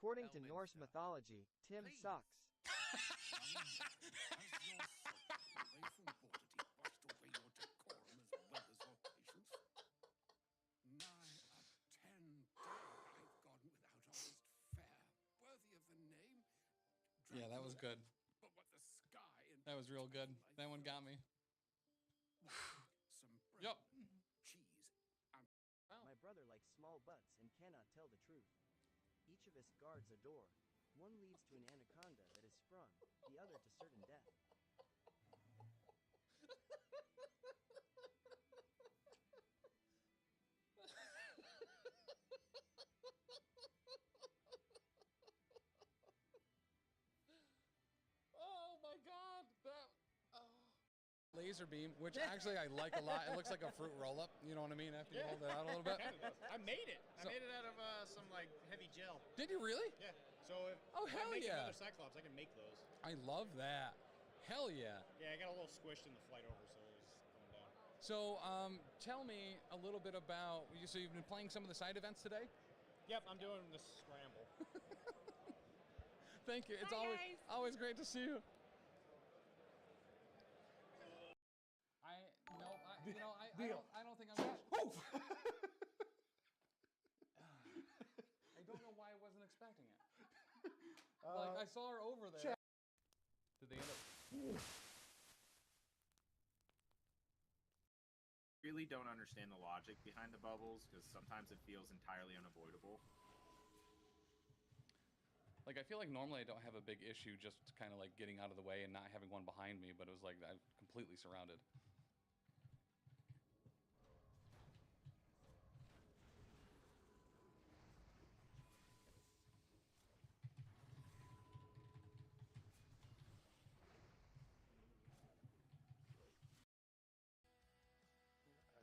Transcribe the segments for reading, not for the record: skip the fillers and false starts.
According to Norse mythology, Tim sucks. Yeah, that was good. That was real good. That one got me. Yep. My brother likes small butts and cannot tell the truth. Each of us guards a door. One leads to an anaconda that is sprung, the other to certain death. Oh my god, laser beam, which actually I like a lot. It looks like a fruit roll-up, you know what I mean, after you hold it out a little bit. Kind of does. I made it. I made it out of some like heavy gel. Did you really? Yeah. So if oh, I hell make yeah. another Cyclops, I can make those. I love that. Hell yeah. Yeah, I got a little squished in the flight over, so it was going down. So tell me a little bit about, so you've been playing some of the side events today? Yep, I'm doing the scramble. Thank you. It's Hi, always great to see you. I don't think I'm gonna. Oh! I don't know why I wasn't expecting it. Like I saw her over there. Did they end up? Really don't understand the logic behind the bubbles because sometimes it feels entirely unavoidable. Like I feel like normally I don't have a big issue just kind of like getting out of the way and not having one behind me, but it was like I'm completely surrounded.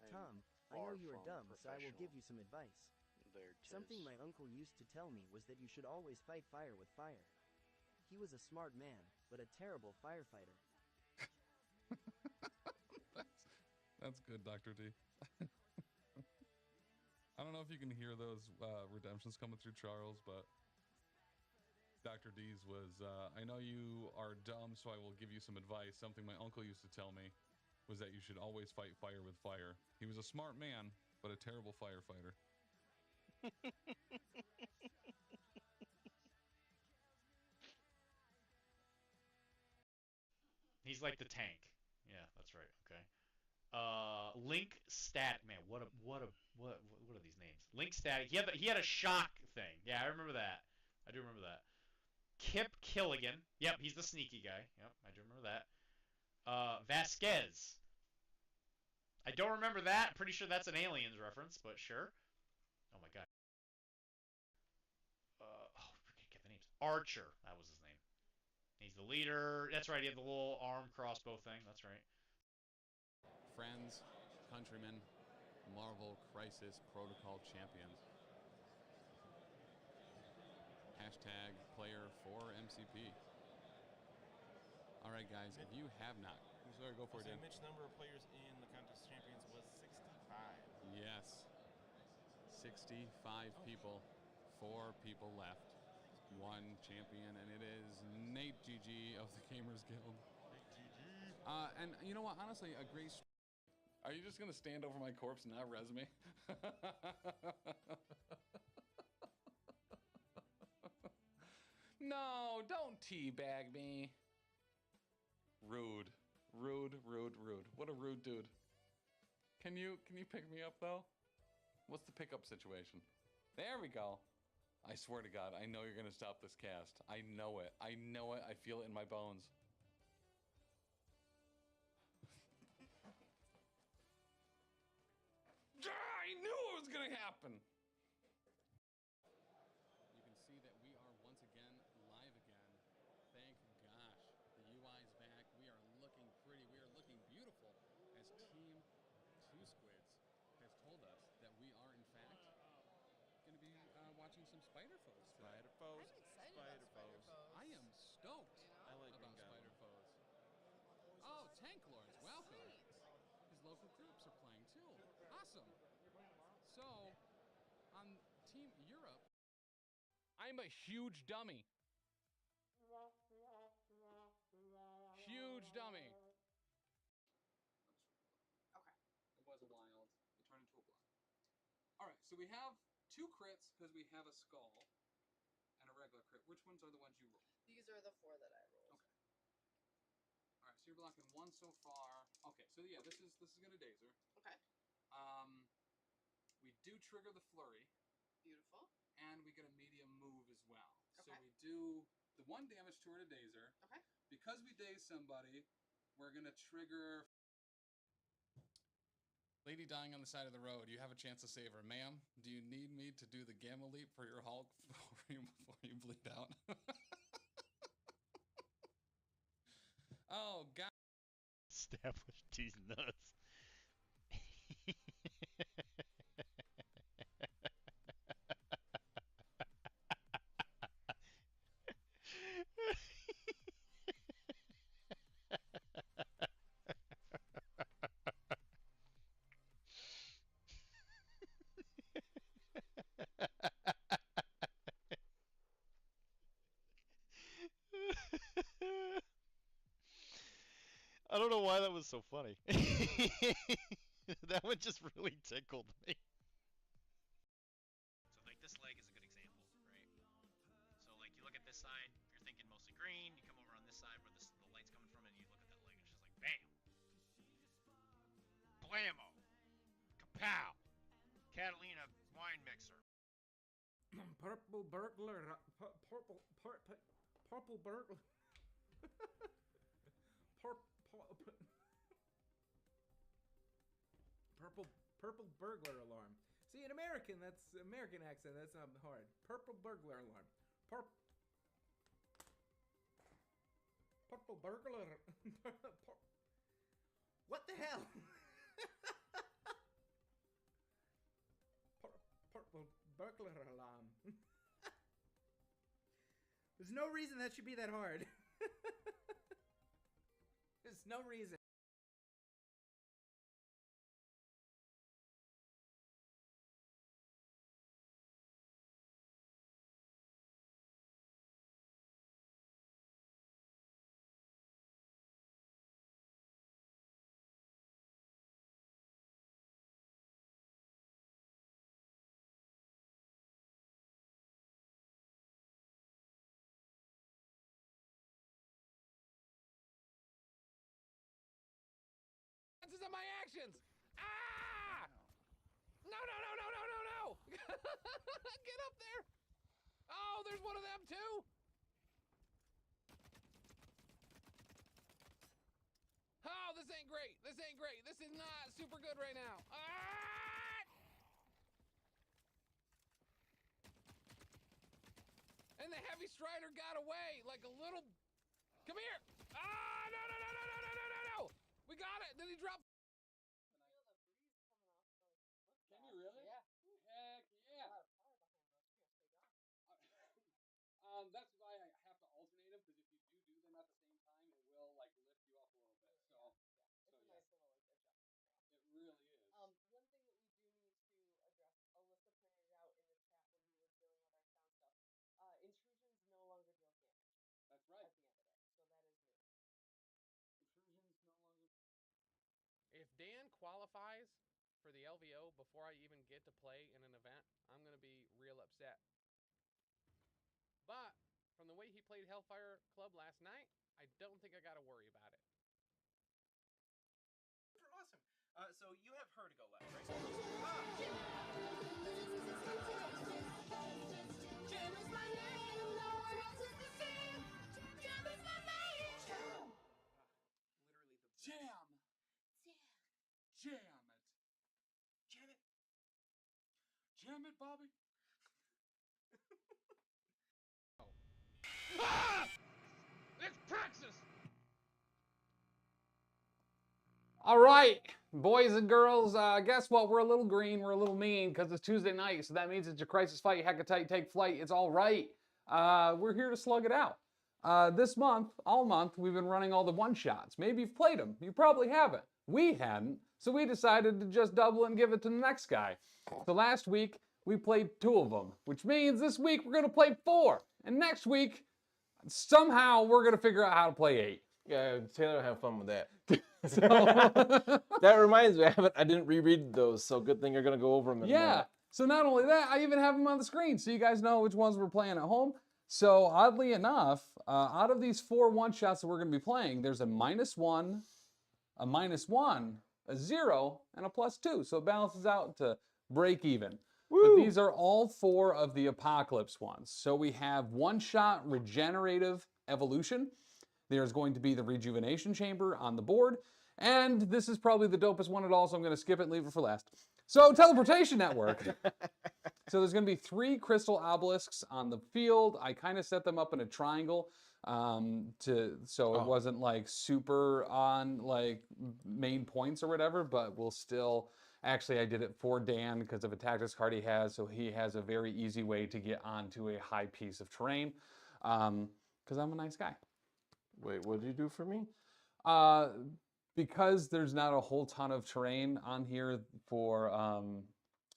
Tom, I know you are dumb, so I will give you some advice. Something my uncle used to tell me was that you should always fight fire with fire. He was a smart man, but a terrible firefighter. That's good, Dr. D. I don't know if you can hear those redemptions coming through Charles, but Dr. D's was, I know you are dumb, so I will give you some advice. Something my uncle used to tell me was that you should always fight fire with fire. He was a smart man, but a terrible firefighter. He's like the tank. Yeah, that's right. Okay. Link Stat, man, what are these names? Link Static. He had a shock thing. Yeah, I remember that. I do remember that. Kip Killigan. Yep, he's the sneaky guy. Yep, I do remember that. Vasquez. I don't remember that. Pretty sure that's an Aliens reference, but sure. Oh my god. Oh, I can't get the names. Archer. That was his name. He's the leader. That's right. He had the little arm crossbow thing. That's right. Friends, countrymen, Marvel Crisis Protocol champions. Hashtag player for MCP. All right, guys, if you have not, sorry, go for it, Dan. Which number of players in the contest champions was 65? Yes, 65 people, 4 people left, 1 champion, and it is Nate GG of the Gamers Guild. And you know what? Honestly, a great. Are you just gonna stand over my corpse and not res me? No, don't teabag me. Rude, rude, rude, rude. What a rude dude. Can you pick me up though? What's the pickup situation? There we go. I swear to God, I know you're gonna stop this cast. I know it. I know it. I feel it in my bones. I knew it was gonna happen. You can see that we are once again live again. Thank gosh. The UI is back. We are looking pretty. We are looking beautiful. As Team 2 Squids has told us that we are in fact going to be watching some Spider Foes. Spider Foes. I'm excited about Spider Foes. I am stoked I like about Spider Foes. Oh, Tank Lords, welcome. His local groups are playing too. Awesome. So, on Team Europe, I I'm a huge dummy. Huge dummy. Okay. It was a wild. It turned into a block. Alright, so we have 2 crits because we have a skull and a regular crit. Which ones are the ones you rolled? These are the 4 that I rolled. Okay. Alright, so you're blocking 1 so far. Okay, so yeah, this is gonna dazer. Okay. We do trigger the flurry. Beautiful. And we get a medium move as well. Okay. So we do the 1 damage to her to dazer. Okay. Because we daze somebody, we're gonna trigger. Lady dying on the side of the road. You have a chance to save her. Ma'am, do you need me to do the gamma leap for your Hulk before you bleed out? Oh, God. Establish these nuts. I don't know why that was so funny. That one just really tickled me. So like this leg is a good example, right? So like you look at this side, you're thinking mostly green, you come over on this side where the light's coming from and you look at that leg and it's just like bam! Blammo! Kapow! Catalina wine mixer. Purple burglar. Purple burglar. Purple burglar alarm. See, in American, that's American accent. That's not hard. Purple burglar alarm. Purple burglar. What the hell? Purple burglar alarm. There's no reason that should be that hard. There's no reason. Of my actions! Ah! No, no, no, no, no, no, no! Get up there! Oh, there's one of them too! Oh, this ain't great! This ain't great! This is not super good right now! Ah! And the heavy strider got away like a little... Come here! Ah! No, no, no, no, no, no, no, no, no! We got it! Did he drop... Can you really? Yeah. Heck yeah! A lot of power behind those. You gotta stay down. That's why I have to alternate them, because if you do them at the same time, it will like lift you up a little bit. So, yeah. It's a nice little like adjustment there. It really is. One thing that we do need to address, Alyssa pointed it out in the chat when we were dealing with our sound stuff. Intrusions no longer deal damage. That's right. At the end of it, so that is new. Intrusions no longer. If Dan qualifies for the LVO before I even get to play in an event, I'm going to be real upset. But from the way he played Hellfire Club last night, I don't think I got to worry about it. Awesome. So you have her to go left, right? Literally the Jam! Jam it! Jam it! Jam it, Bobby! Ah! It's Praxis! All right, boys and girls, guess what? We're a little green, we're a little mean, because it's Tuesday night, so that means it's your crisis fight, Hecatite, take flight, it's all right. We're here to slug it out. This month, all month, we've been running all the one-shots. Maybe you've played them, you probably haven't. We hadn't, so we decided to just double and give it to the next guy. So last week, we played 2 of them, which means this week we're going to play 4. And next week, somehow we're going to figure out how to play 8. Yeah, Taylor have fun with that. So, that reminds me, I didn't reread those, so good thing you're going to go over them in a yeah. minute. So not only that, I even have them on the screen so you guys know which ones we're playing at home. So oddly enough, out of these 4 one-shots that we're going to be playing, there's a -1, a -1, a 0, and a +2. So it balances out to break even. Woo! But these are all 4 of the Apocalypse ones. So we have one-shot regenerative evolution. There's going to be the rejuvenation chamber on the board. And this is probably the dopest one at all, so I'm going to skip it and leave it for last. So teleportation network. So there's going to be 3 crystal obelisks on the field. I kind of set them up in a triangle so it wasn't like super on like main points or whatever, but we'll still... Actually, I did it for Dan because of a tactics card he has, so he has a very easy way to get onto a high piece of terrain because I'm a nice guy. Wait, what did you do for me? Because there's not a whole ton of terrain on here for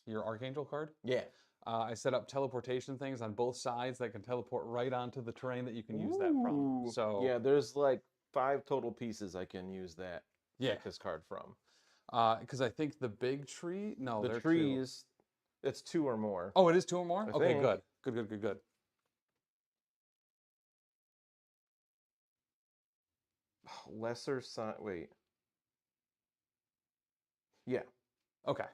your Archangel card. Yeah. I set up teleportation things on both sides that can teleport right onto the terrain that you can use that from. So yeah, there's like 5 total pieces I can use that yeah this card from. Because I think the big tree, no, the trees, it's 2 or more. Oh, it is 2 or more? I Okay, think. good. Lesser sign. Wait. Yeah. Okay.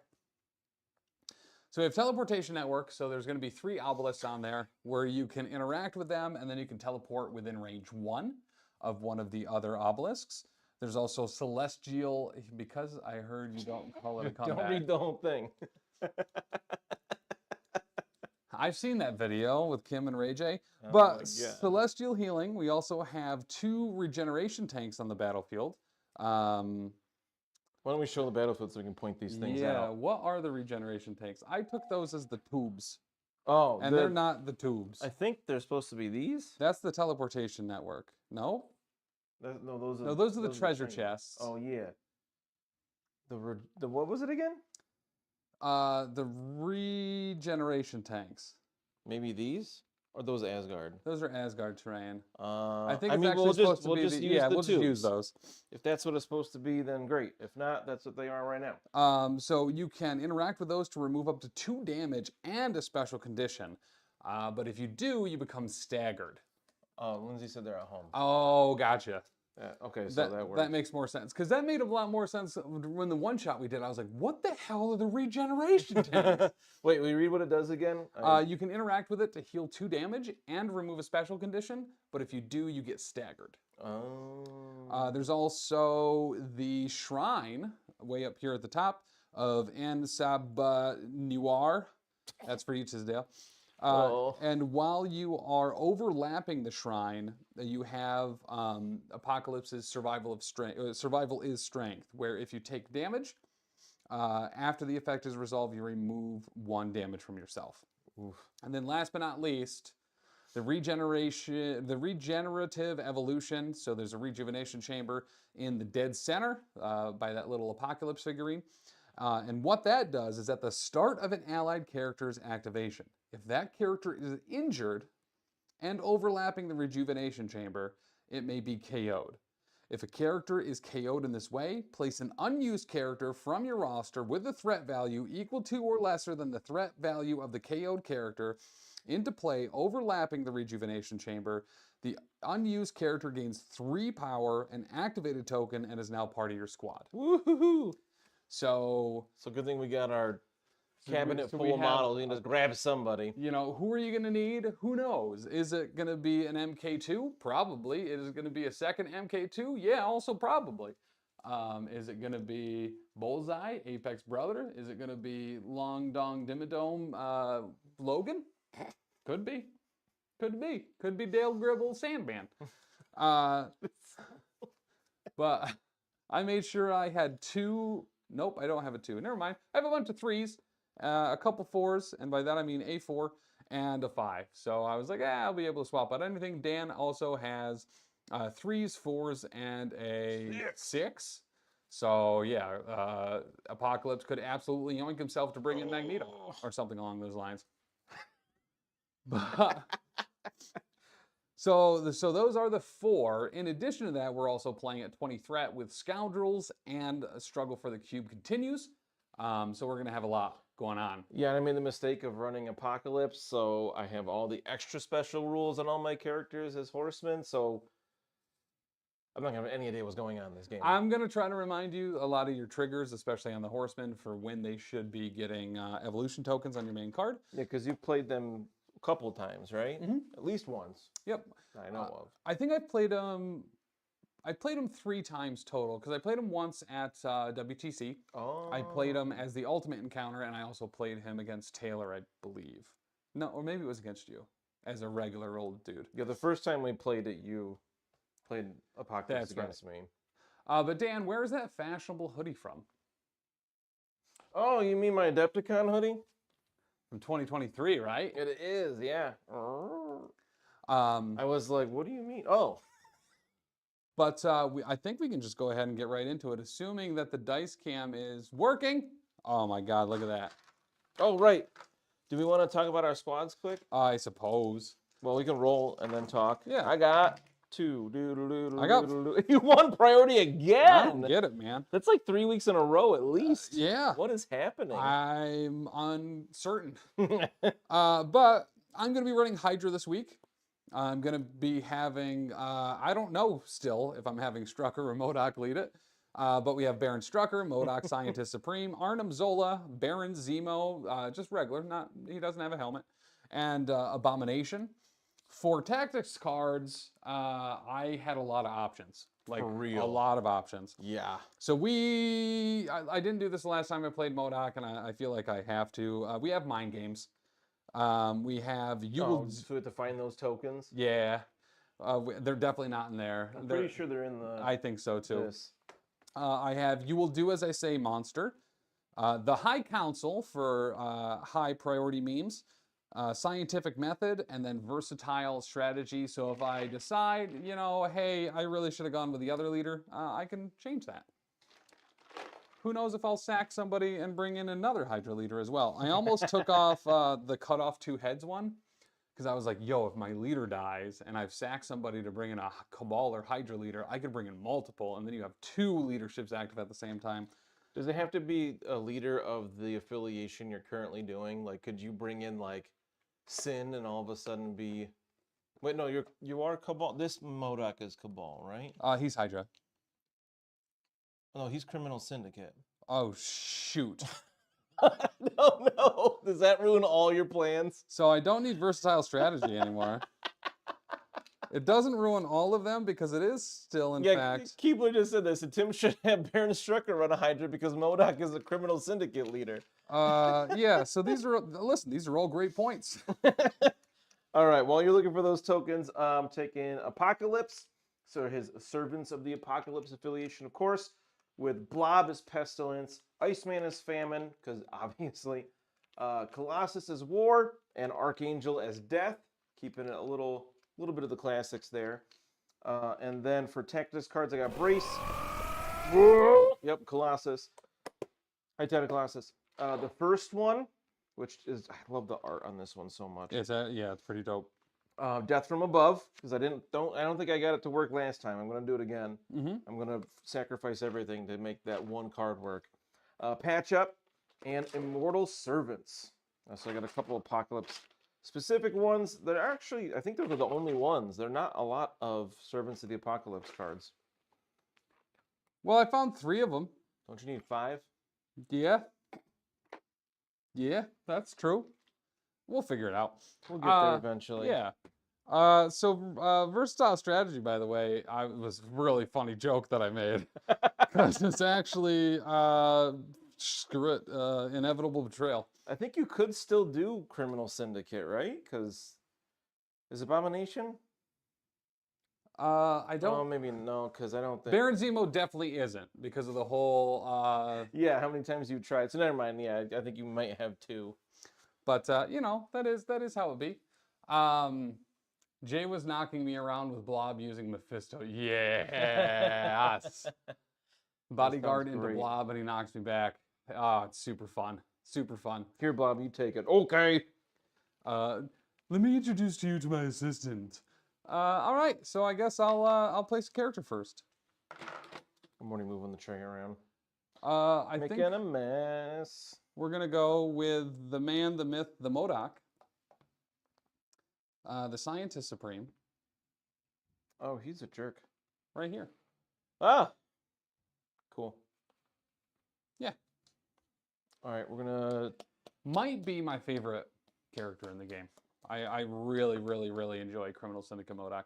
So we have teleportation network. So there's going to be 3 obelisks on there where you can interact with them, and then you can teleport within range 1 of one of the other obelisks. There's also celestial, because I heard you don't call it a comeback. Don't read the whole thing. I've seen that video with Kim and Ray J. Oh But celestial healing, we also have 2 regeneration tanks on the battlefield. Why don't we show the battlefield so we can point these things out? Yeah, what are the regeneration tanks? I took those as the tubes. Oh, and they're not the tubes. I think they're supposed to be these. That's the teleportation network. No? No, those are the treasure chests. Oh yeah. The what was it again? The regeneration tanks. Maybe these or those Asgard. Those are Asgard terrain. I think it's actually supposed to be. We'll just use those. If that's what it's supposed to be, then great. If not, that's what they are right now. So you can interact with those to remove up to 2 damage and a special condition. But if you do, you become staggered. Oh, Lindsay said they're at home. Oh, gotcha. Okay, so that works. That makes more sense. Because that made a lot more sense when the one shot we did. I was like, what the hell are the regeneration tanks? Wait, will you read what it does again? You can interact with it to heal 2 damage and remove a special condition. But if you do, you get staggered. Oh. There's also the shrine way up here at the top of Ansab-Niwar. That's for you, Tisdale. And while you are overlapping the shrine, you have Apocalypse's survival is strength, where if you take damage, after the effect is resolved, you remove 1 damage from yourself. Oof. And then last but not least, the regenerative evolution. So there's a rejuvenation chamber in the dead center by that little Apocalypse figurine. And what that does is at the start of an allied character's activation, if that character is injured and overlapping the rejuvenation chamber, it may be KO'd. If a character is KO'd in this way, place an unused character from your roster with a threat value equal to or lesser than the threat value of the KO'd character into play overlapping the rejuvenation chamber. The unused character gains 3 power, an activated token, and is now part of your squad. Woohoo! So good thing we got our cabinet full of models. You can just grab somebody. You know, who are you going to need? Who knows? Is it going to be an MK2? Probably. Is it going to be a second MK2? Yeah, also probably. Is it going to be Bullseye, Apex Brother? Is it going to be Long Dong Dimmadome, Logan? Could be. Could be. Could be Dale Gribble Sandman. But I made sure I had 2. Nope, I don't have a 2. Never mind. I have a bunch of 3s. A couple 4s, and by that I mean a 4 and a 5. So I was like, I'll be able to swap out anything. Dan also has 3s, 4s, and a 6. So yeah, Apocalypse could absolutely yoink himself to bring in Magneto or something along those lines. But so those are the 4. In addition to that, we're also playing at 20 threat with Scoundrels, and a struggle for the cube continues. So we're gonna have a lot going on. Yeah, I made the mistake of running Apocalypse, so I have all the extra special rules on all my characters as horsemen, so I'm not gonna have any idea what's going on in this game. I'm gonna try to remind you a lot of your triggers, especially on the horsemen, for when they should be getting evolution tokens on your main card. Yeah, because you've played them a couple of times, right? At least once. Yep. I know of. I think I played them 3 times total, because I played him once at WTC. Oh. I played him as the ultimate encounter, and I also played him against Taylor, I believe. No, or maybe it was against you, as a regular old dude. Yeah, the first time we played it, you played Apocalypse That's against me. But Dan, where is that fashionable hoodie from? Oh, you mean my Adepticon hoodie? From 2023, right? It is, yeah. I was like, what do you mean? Oh. But I think we can just go ahead and get right into it, assuming that the dice cam is working. Oh my God, look at that. Oh, right. Do we want to talk about our squads quick? I suppose. Well, we can roll and then talk. Yeah. I got 2. You won priority again. I don't get it, man. That's like 3 weeks in a row at least. Yeah. What is happening? I'm uncertain. But I'm going to be running Hydra this week. I'm going to be having, I don't know still if I'm having Strucker or MODOK lead it. But we have Baron Strucker, MODOK Scientist Supreme, Arnim Zola, Baron Zemo, just regular, he doesn't have a helmet, and Abomination. For tactics cards, I had a lot of options. Like, for real. A lot of options. Yeah. So I didn't do this the last time I played MODOK, and I feel like I have to. We have mind games. We have so we have to find those tokens? Yeah. They're definitely not in there. I'm pretty sure they're in the... I think so, too. This. I have You Will Do As I Say Monster. The High Council for high priority memes. Scientific Method, and then Versatile Strategy. So if I decide, you know, hey, I really should have gone with the other leader, I can change that. Who knows if I'll sack somebody and bring in another Hydra leader as well. I almost took off the cut off 2 heads one, because I was like, yo, if my leader dies and I've sacked somebody to bring in a Cabal or Hydra leader, I could bring in multiple, and then you have 2 leaderships active at the same time. Does it have to be a leader of the affiliation you're currently doing? Like, could you bring in, like, Sin and all of a sudden be... Wait, no, you are Cabal. This MODOK is Cabal, right? He's Hydra. Oh, no, he's Criminal Syndicate. Oh, shoot. No. Does that ruin all your plans? So I don't need Versatile Strategy anymore. It doesn't ruin all of them because it is still, in fact... Keebler just said this, and Tim should have Baron Strucker run a Hydra because MODOK is a Criminal Syndicate leader. Yeah, so these are... Listen, these are all great points. All right, while you're looking for those tokens, I'm taking Apocalypse. So his Servants of the Apocalypse affiliation, of course, with Blob as Pestilence, Iceman as Famine, because obviously, Colossus as War, and Archangel as Death, keeping it a little bit of the classics there. And then for tactics cards, I got Brace. Yep, Colossus. Titanic Colossus. The first one, which is, I love the art on this one so much. Yeah, it's pretty dope. Death from Above, because I don't think I got it to work last time. I'm gonna do it again. I'm gonna sacrifice everything to make that one card work. Patch Up and Immortal Servants. So I got a couple of Apocalypse specific ones that are actually, I think those are the only ones. There are not a lot of Servants of the Apocalypse cards. Well, I found 3 of them. Don't you need 5? Yeah. Yeah, that's true. We'll figure it out. We'll get there eventually. Yeah. So Versatile Strategy, by the way, was a really funny joke that I made. Because it's actually, screw it, Inevitable Betrayal. I think you could still do Criminal Syndicate, right? Because is Abomination? I don't... Oh, maybe no, because I don't think... Baron Zemo definitely isn't, because of the whole... Yeah, how many times you tried. So never mind, yeah, I think you might have 2. But, you know, that is how it be. Jay was knocking me around with Blob using Mephisto. Yes. Bodyguard into great. Blob, and he knocks me back. Ah, it's super fun. Super fun. Here, Blob, you take it. Okay. Let me introduce you to my assistant. All right, so I guess I'll place a character first. I'm already moving the tray around. I Making think a mess. we're gonna go with the man, the myth, the MODOK. The Scientist Supreme. Oh, he's a jerk. Right here. Ah! Cool. Yeah. All right, we're gonna... Might be my favorite character in the game. I really, really, really enjoy Criminal Syndicate MODOK.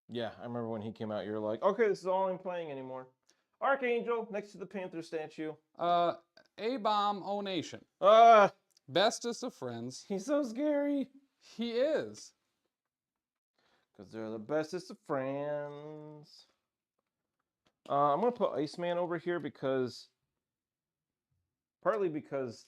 Yeah, I remember when he came out, you were like, okay, this is all I'm playing anymore. Archangel, next to the Panther statue. A-Bomb O Nation. Ah! Bestest of friends. He's so scary. He is. Because they're the bestest of friends. I'm going to put Iceman over here because... Partly because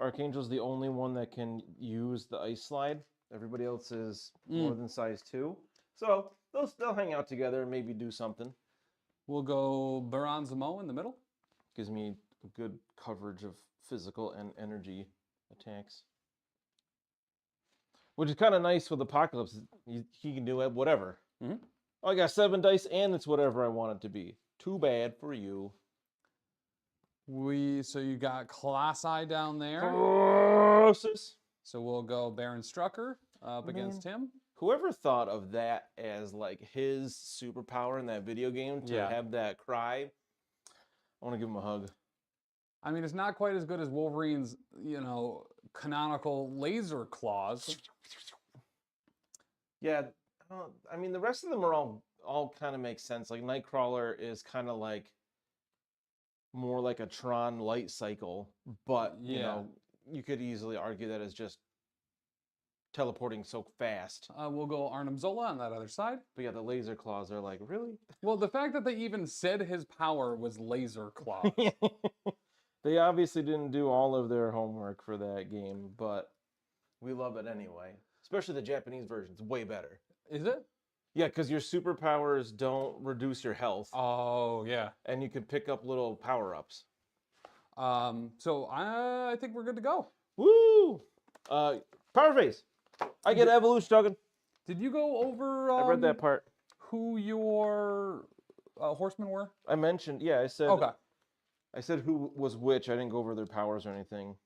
Archangel's the only one that can use the ice slide. Everybody else is more than size 2. So they'll hang out together and maybe do something. We'll go Baron Zemo in the middle. Gives me a good coverage of physical and energy attacks. Which is kind of nice with Apocalypse. He can do it, whatever. Mm-hmm. Oh, I got 7 dice and it's whatever I want it to be. Too bad for you. So you got Colossi down there. Colossus. So we'll go Baron Strucker up against him. Whoever thought of that as like his superpower in that video game to have that cry, I want to give him a hug. I mean, it's not quite as good as Wolverine's, canonical laser claws. Yeah, I mean, the rest of them are all kind of make sense. Like Nightcrawler is kind of like more like a Tron light cycle, but you could easily argue that it's just teleporting so fast. We'll go Arnim Zola on that other side. But yeah, the laser claws are like, really? Well, the fact that they even said his power was laser claws. They obviously didn't do all of their homework for that game, but we love it anyway. Especially the Japanese version's way better. Is it? Yeah, because your superpowers don't reduce your health. Oh, yeah. And you can pick up little power-ups. So I think we're good to go. Woo! Power phase. I get evolution token. Did you go over... I read that part. Who your horsemen were? I mentioned, yeah, I said... Okay. I said who was which. I didn't go over their powers or anything.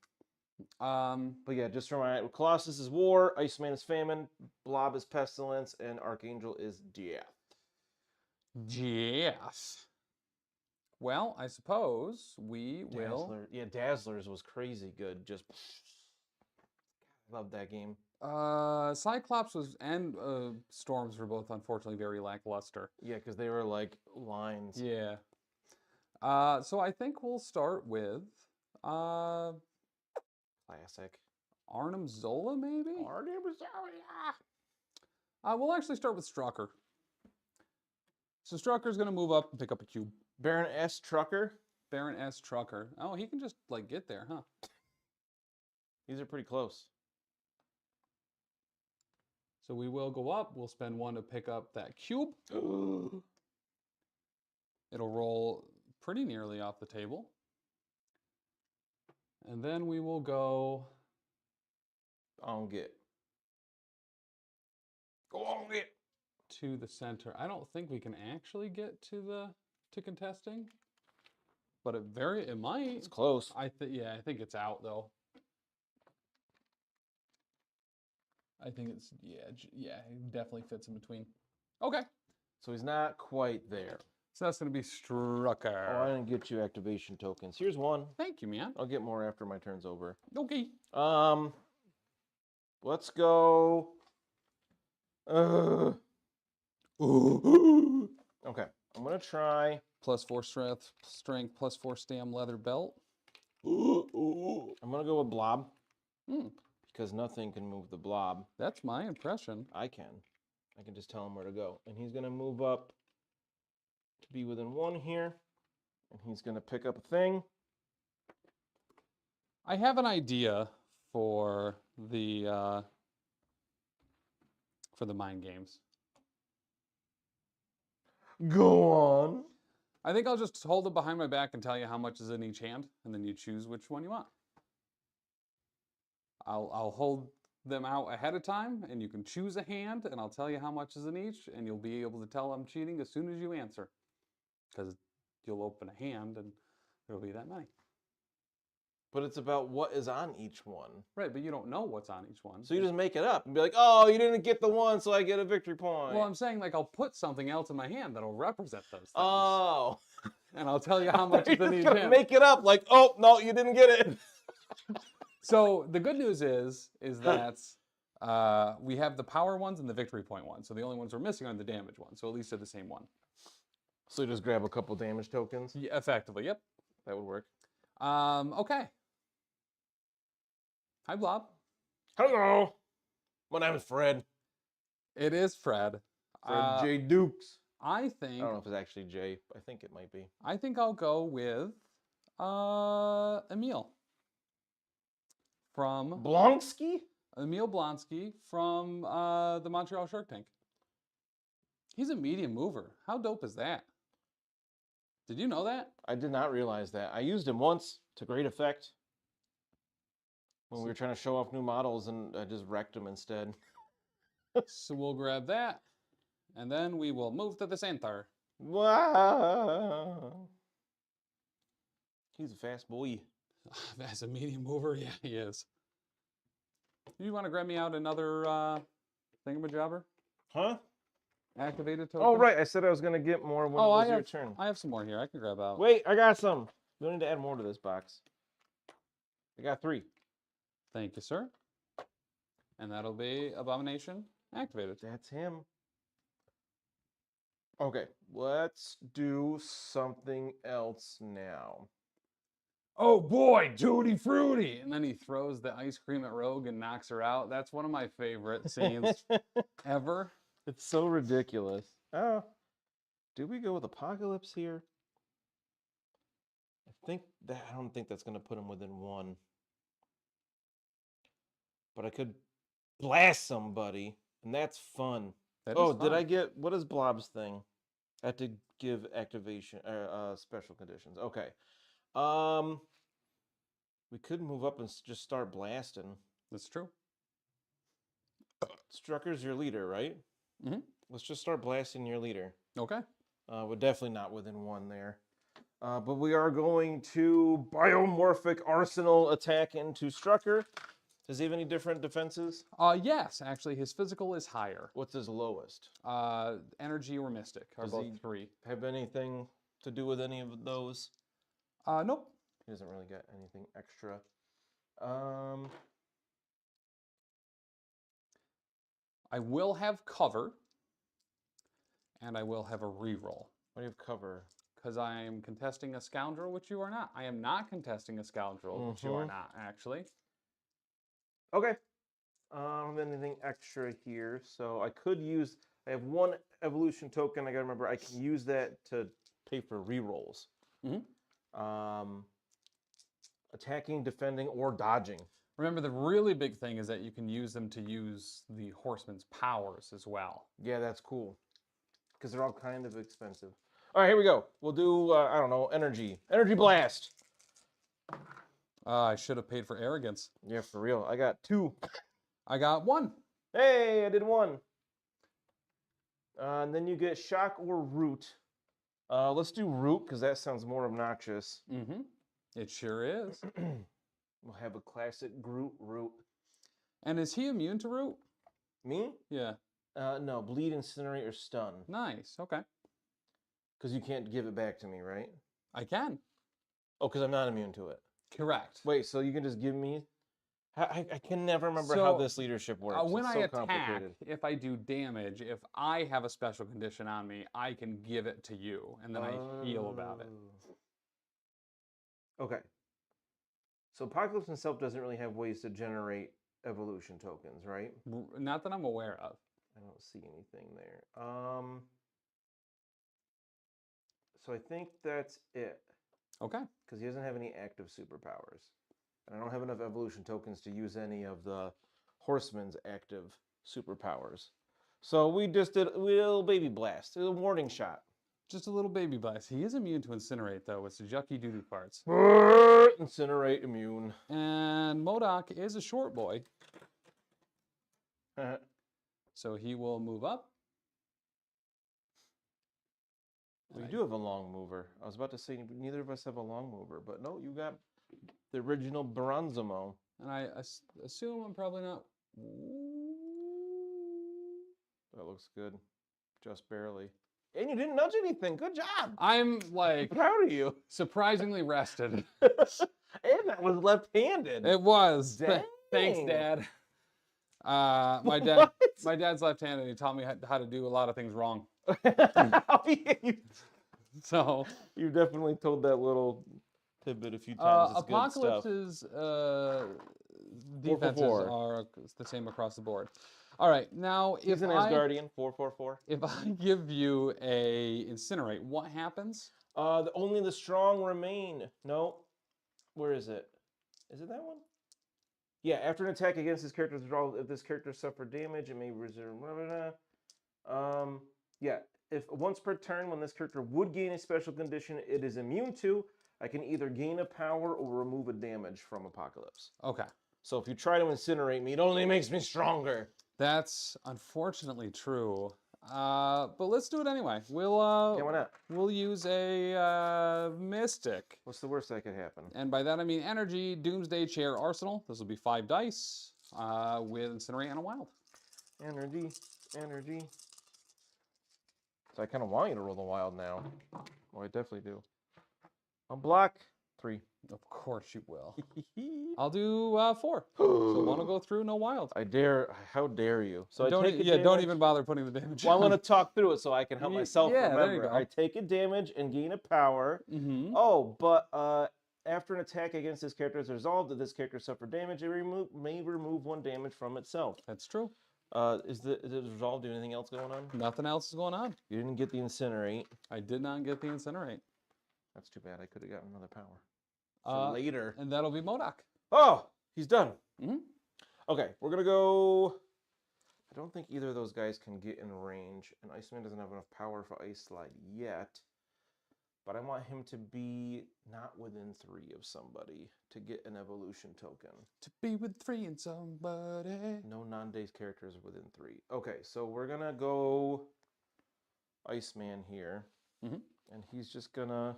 But yeah, just for my... Colossus is War, Iceman is Famine, Blob is Pestilence, and Archangel is Death. Yes. Well, I suppose we will... Yeah, Dazzlers was crazy good. Just... Love that game. Cyclops and Storms were both unfortunately very lackluster. Yeah, because they were like lines. Yeah. So I think we'll start with classic Arnim Zola, maybe? Arnim Zola. We'll actually start with Strucker. So Strucker's gonna move up and pick up a cube. Baron S. Trucker. Baron S. Trucker. Oh, he can just like get there, huh? These are pretty close. So we will go up. We'll spend 1 to pick up that cube. It'll roll pretty nearly off the table. And then we will go... On get. Go on get. To the center. I don't think we can actually get to contesting. But it might. It's close. I think it's out though. I think it's, it definitely fits in between. Okay. So he's not quite there. So that's going to be Strucker. Oh, I didn't get you activation tokens. Here's 1. Thank you, man. I'll get more after my turn's over. Okay. Let's go. Okay, I'm going to try. +4 strength, +4 stam leather belt. I'm going to go with Blob. Because nothing can move the Blob. That's my impression. I can just tell him where to go. And he's going to move up to be within 1 here. And he's going to pick up a thing. I have an idea for the mind games. Go on. I think I'll just hold it behind my back and tell you how much is in each hand, and then you choose which one you want. I'll hold them out ahead of time, and you can choose a hand, and I'll tell you how much is in each, and you'll be able to tell I'm cheating as soon as you answer. Because you'll open a hand, and there'll be that many. But it's about what is on each one. Right, but you don't know what's on each one. So you just make it up and be like, oh, you didn't get the one, so I get a victory point. Well, I'm saying, like, I'll put something else in my hand that'll represent those things. Oh. And I'll tell you how much is in each hand. Make it up, like, oh, no, you didn't get it. So the good news is that we have the power ones and the victory point ones. So the only ones we're missing are the damage ones. So at least they're the same one. So you just grab a couple damage tokens? Yeah, effectively, yep. That would work. Okay. Hi, Blob. Hello. My name is Fred. It is Fred. Fred J. Dukes. I think... I don't know if it's actually J. I think it might be. I think I'll go with Emil. From... Blonsky? Emil Blonsky from the Montreal Shark Tank. He's a medium mover. How dope is that? Did you know that? I did not realize that. I used him once to great effect. When we were trying to show off new models, and I just wrecked them instead. So we'll grab that, and then we will move to the center. Wow. He's a fast boy. As a medium mover, yeah, he is. You want to grab me out another thingamajobber? Huh? Activated token? Oh, right. I said I was going to get more when it was your turn. I have some more here. I can grab out. Wait, I got some. You don't need to add more to this box. I got 3. Thank you, sir. And that'll be Abomination activated. That's him. Okay, let's do something else now. Oh boy, Tutti Frutti! And then he throws the ice cream at Rogue and knocks her out. That's one of my favorite scenes ever. It's so ridiculous. Oh, do we go with Apocalypse here? I don't think that's going to put him within 1. But I could blast somebody, and that's fun. Did I get, what is Blob's thing? I have to give activation, special conditions. Okay. We could move up and just start blasting. That's true. Strucker's your leader, right? Mm-hmm. Let's just start blasting your leader. Okay. We're definitely not within 1 there. But we are going to Biomorphic Arsenal attack into Strucker. Does he have any different defenses? Yes, actually, his physical is higher. What's his lowest? Energy or Mystic are both 3. Have anything to do with any of those? Nope. He doesn't really get anything extra. I will have cover, and I will have a reroll. What do you have cover? Because I am contesting a scoundrel, which you are not. I am not contesting a scoundrel, which you are not, actually. Okay. I don't have anything extra here, so I could use... I have 1 evolution token. I gotta remember, I can use that to pay for rerolls. Mm-hmm. Attacking, defending, or dodging. Remember, the really big thing is that you can use them to use the Horseman's powers as well. Yeah, that's cool. Because they're all kind of expensive. All right, here we go. We'll do, I don't know, energy. Energy blast. I should have paid for arrogance. Yeah, for real. I got 2. I got 1. Hey, I did 1. And then you get shock or root. Let's do root, because that sounds more obnoxious. Mm-hmm. It sure is. We'll have a classic Groot root. And is he immune to root? Me? Yeah. No, bleed, incinerate, or stun. Nice, okay. Because you can't give it back to me, right? I can. Oh, because I'm not immune to it. Correct. Wait, so you can just give me... I can never remember how this leadership works. When it's I so attack, if I do damage, if I have a special condition on me, I can give it to you, and then I heal about it. Okay. So Apocalypse himself doesn't really have ways to generate evolution tokens, right? Not that I'm aware of. I don't see anything there. So I think that's it. Okay. Because he doesn't have any active superpowers. And I don't have enough evolution tokens to use any of the Horseman's active superpowers. So we just did a little baby blast, a little warning shot. Just a little baby blast. He is immune to incinerate, though. It's yucky doo-doo parts. Incinerate immune. And MODOK is a short boy. So he will move up. Well, you do have a long mover. I was about to say neither of us have a long mover, but no, you got the original Bronzimo. And I assume I'm probably not. That looks good. Just barely. And you didn't nudge anything. Good job. I'm like proud of you. Surprisingly rested. And that was left-handed. It was. Dang. Thanks, Dad. My dad's left-handed. He taught me how to do a lot of things wrong. So you definitely told that little tidbit a few times. It's Apocalypse's defenses are the same across the board. All right, now he's an Asgardian 4/4/4. If I give you a incinerate, what happens? Only the strong remain. No, where is it? Is it that one? Yeah, after an attack against this character's draw, if this character suffered damage, it may reserve. Yeah, if once per turn, when this character would gain a special condition it is immune to, I can either gain a power or remove a damage from Apocalypse. Okay. So if you try to incinerate me, it only makes me stronger. That's unfortunately true. But let's do it anyway. We'll yeah, why not? We'll use a Mystic. What's the worst that could happen? And by that I mean Energy, Doomsday Chair, Arsenal. This will be 5 dice with Incinerate and a Wild. Energy. So I kind of want you to roll the Wild now. Well, I definitely do. I'll block 3. Of course you will. I'll do 4. So one will go through, no Wild. I dare. How dare you? So don't, I take don't even bother putting the damage. Well, I'm going to talk through it so I can help myself remember. There you go. I take a damage and gain a power. Mm-hmm. Oh, but after an attack against this character is resolved, if this character suffered damage, it may remove 1 damage from itself. That's true. Is it resolved? Anything else going on? Nothing else is going on. You didn't get the Incinerate. I did not get the Incinerate. That's too bad. I could have gotten another power. For later. And that'll be MODOK. Oh, he's done. Mm-hmm. Okay, we're going to go... I don't think either of those guys can get in range, and Iceman doesn't have enough power for Ice Slide yet. But I want him to be not within 3 of somebody to get an evolution token. To be with 3 and somebody. No non-days characters within 3. Okay, so we're going to go Iceman here. Mm-hmm. And he's just going to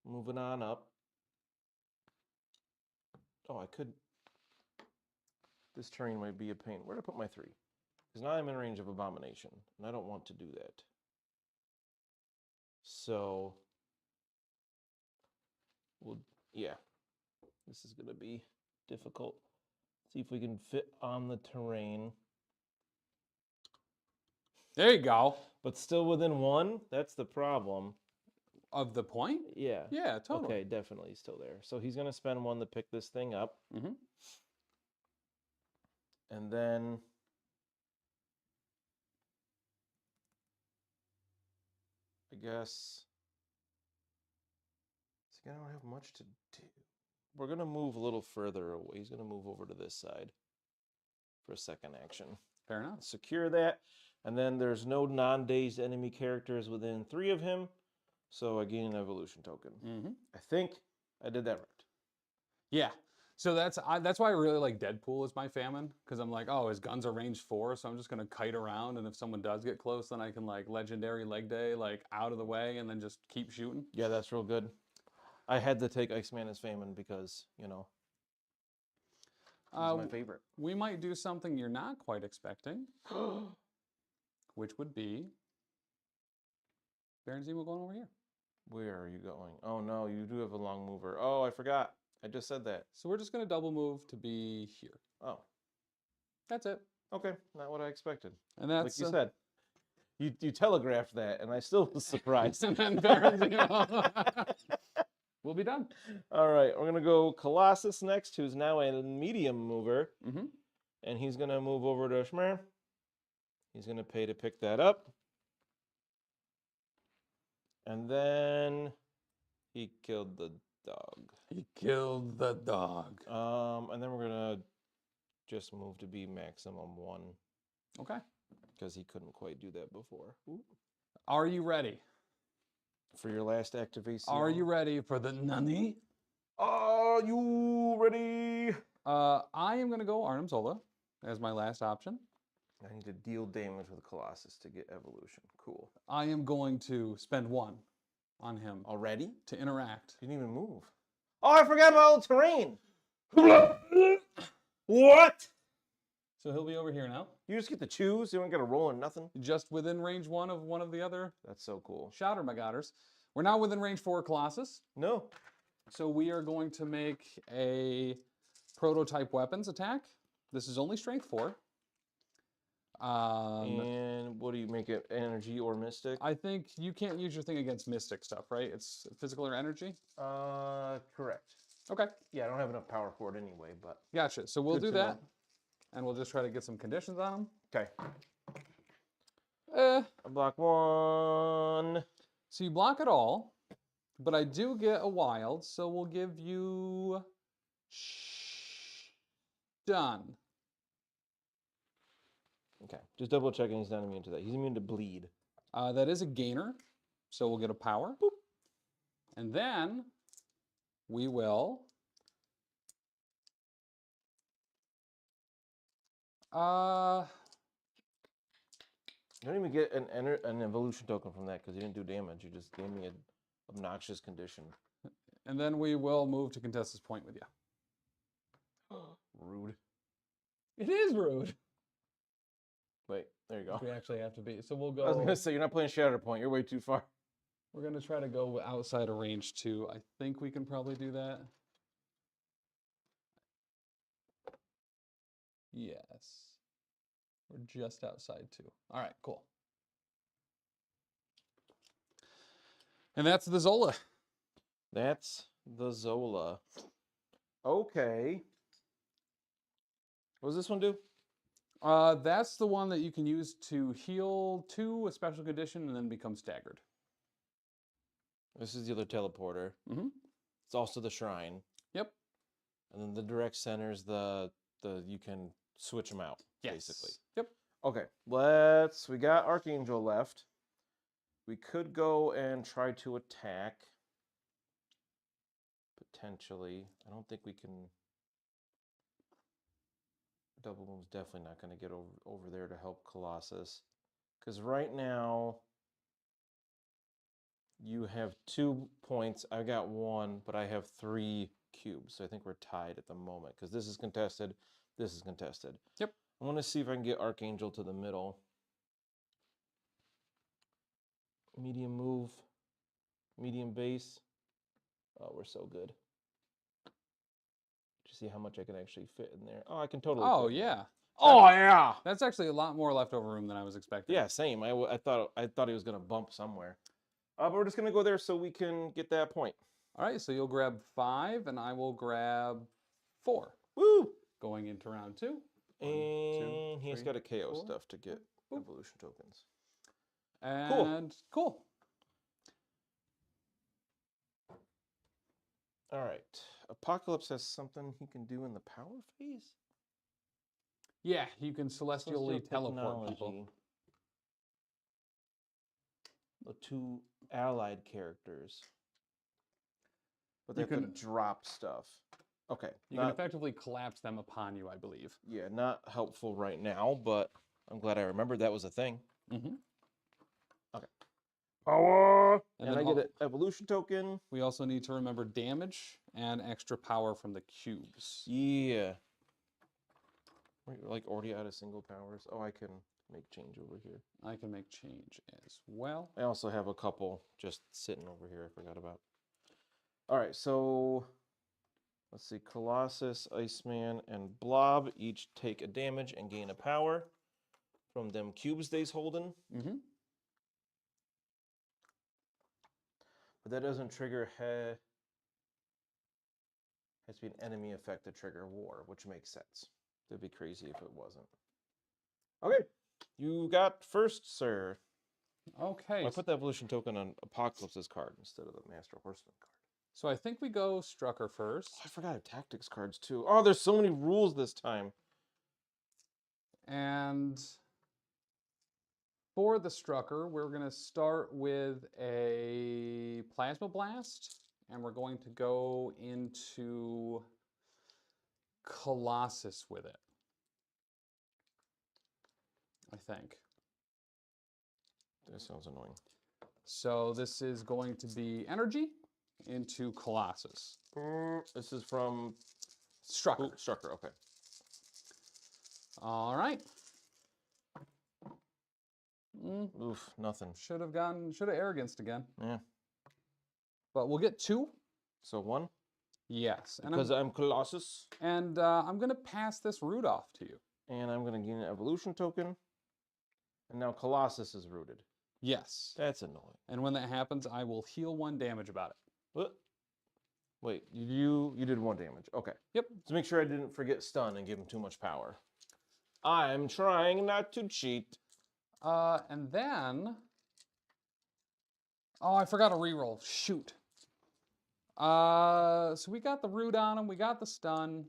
move it on up. Oh, I could... This terrain might be a pain. Where did I put my 3? Because now I'm in range of Abomination, and I don't want to do that. So, well, yeah, this is going to be difficult. See if we can fit on the terrain. There you go. But still within 1? That's the problem. Of the point? Yeah. Yeah, totally. Okay, definitely still there. So he's going to spend 1 to pick this thing up. Mm-hmm. And then... I guess... I don't have much to do. We're going to move a little further away. He's going to move over to this side for a second action. Fair enough. Secure that. And then there's no non-dazed enemy characters within 3 of him. So I gain an evolution token. Mm-hmm. I think I did that right. Yeah. So that's why I really like Deadpool as my famine, because I'm like, oh, his guns are range 4, so I'm just gonna kite around, and if someone does get close, then I can like legendary leg day like out of the way, and then just keep shooting. Yeah, that's real good. I had to take Iceman as famine because he's my favorite. We might do something you're not quite expecting, which would be Baron Zemo going over here. Where are you going? Oh no, you do have a long mover. Oh, I forgot. I just said that. So we're just going to double move to be here. Oh. That's it. Okay, not what I expected. And that's... Like you said. You telegraphed that, and I still was surprised. And then Baron Zemo. We'll be done. All right, we're going to go Colossus next, who's now a medium mover. Mm-hmm. And he's going to move over to Shmer. He's going to pay to pick that up. And then he killed the dog. He killed the dog. And then we're going to just move to be maximum 1. Okay. Because he couldn't quite do that before. Ooh. Are you ready? for your last activation. Are you ready for the nani? Are you ready? I am going to go Arnim Zola as my last option. I need to deal damage with Colossus to get evolution. Cool. I am going to spend 1 on him. Already? To interact. You didn't even move. Oh, I forgot about all the terrain. What? So he'll be over here now. You just get to choose? You don't get to roll or nothing? Just within range 1 of the other. That's so cool. Shouter, my godders. We're now within range 4 Colossus. No. So we are going to make a prototype weapons attack. This is only strength 4. And what do you make it? Energy or mystic? I think you can't use your thing against mystic stuff, right? It's physical or energy? Correct. Okay. Yeah, I don't have enough power for it anyway, but... Gotcha. So we'll do that. And we'll just try to get some conditions on them. Okay. I block 1. So you block it all, but I do get a wild, so we'll give you... Done. Okay, just double checking he's not immune to that. He's immune to bleed. That is a gainer, so we'll get a power. Boop. And then we will... You don't even get an evolution token from that because you didn't do damage. You just gave me an obnoxious condition. And then we will move to contest this point with you. Rude. It is rude. Wait, there you go. We actually have to be. So we'll go... I was going to say, you're not playing Shatter Point. You're way too far. We're going to try to go outside of range 2. I think we can probably do that. Yes. We're just outside 2. All right, cool. And that's the Zola. That's the Zola. Okay. What does this one do? That's the one that you can use to heal 2 a special condition and then become staggered. This is the other teleporter. Mm-hmm. It's also the shrine. Yep. And then the direct center's the you can switch them out, basically. Yep. Okay, we got Archangel left. We could go and try to attack. Potentially. I don't think we can... Double Boom's definitely not going to get over there to help Colossus. Because right now, you have 2 points. I got 1, but I have 3 cubes. So I think we're tied at the moment. Because this is contested. This is contested. Yep. I want to see if I can get Archangel to the middle. Medium move. Medium base. Oh, we're so good. See how much I can actually fit in there. Oh, I can totally Oh, fit in yeah. there. Oh, yeah. That's actually a lot more leftover room than I was expecting. Yeah, same. I thought he was going to bump somewhere. But we're just going to go there so we can get that point. All right, so you'll grab 5, and I will grab 4. Woo! Going into round 2. And he's got a KO stuff to get evolution tokens. And cool. All right. Apocalypse has something he can do in the power phase? Yeah, you can celestially teleport people. The 2 allied characters. But they can drop stuff. Okay. You can effectively collapse them upon you, I believe. Yeah, not helpful right now, but I'm glad I remembered that was a thing. Mm-hmm. Okay. Power! And I get an evolution token. We also need to remember damage and extra power from the cubes. Yeah. We're like already out of single powers. Oh, I can make change over here. I can make change as well. I also have a couple just sitting over here I forgot about. All right, so let's see. Colossus, Iceman, and Blob each take a damage and gain a power from them cubes they's holding. Mm-hmm. But that doesn't trigger has to be an enemy effect to trigger war, which makes sense. It'd be crazy if it wasn't. Okay, you got first, sir. Okay. I put the evolution token on Apocalypse's card instead of the Master Horseman card. So I think we go Strucker first. Oh, I forgot I have tactics cards too. Oh, there's so many rules this time. And For the Strucker, we're going to start with a Plasma Blast, and we're going to go into Colossus with it, I think. That sounds annoying. So this is going to be Energy into Colossus. This is from Strucker. Ooh, Strucker, okay. All right. Oof, nothing. Should have arroganced again. Yeah. But we'll get 2. So 1? Yes. Because I'm Colossus. And I'm going to pass this root off to you. And I'm going to gain an evolution token. And now Colossus is rooted. Yes. That's annoying. And when that happens, I will heal 1 damage about it. What? Wait, you did 1 damage. Okay. Yep. To make sure I didn't forget stun and give him too much power. I'm trying not to cheat. And then... Oh, I forgot to reroll. Shoot. So we got the root on him. We got the stun.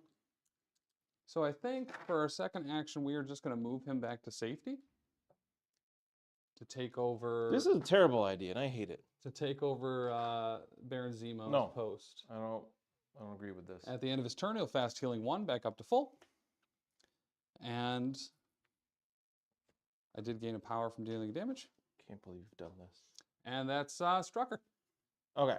So I think for our second action, we are just going to move him back to safety. To take over... This is a terrible idea, and I hate it. To take over Baron Zemo's post. I don't agree with this. At the end of his turn, he'll fast healing 1 back up to full. And I did gain a power from dealing damage. Can't believe you've done this. And that's Strucker. Okay.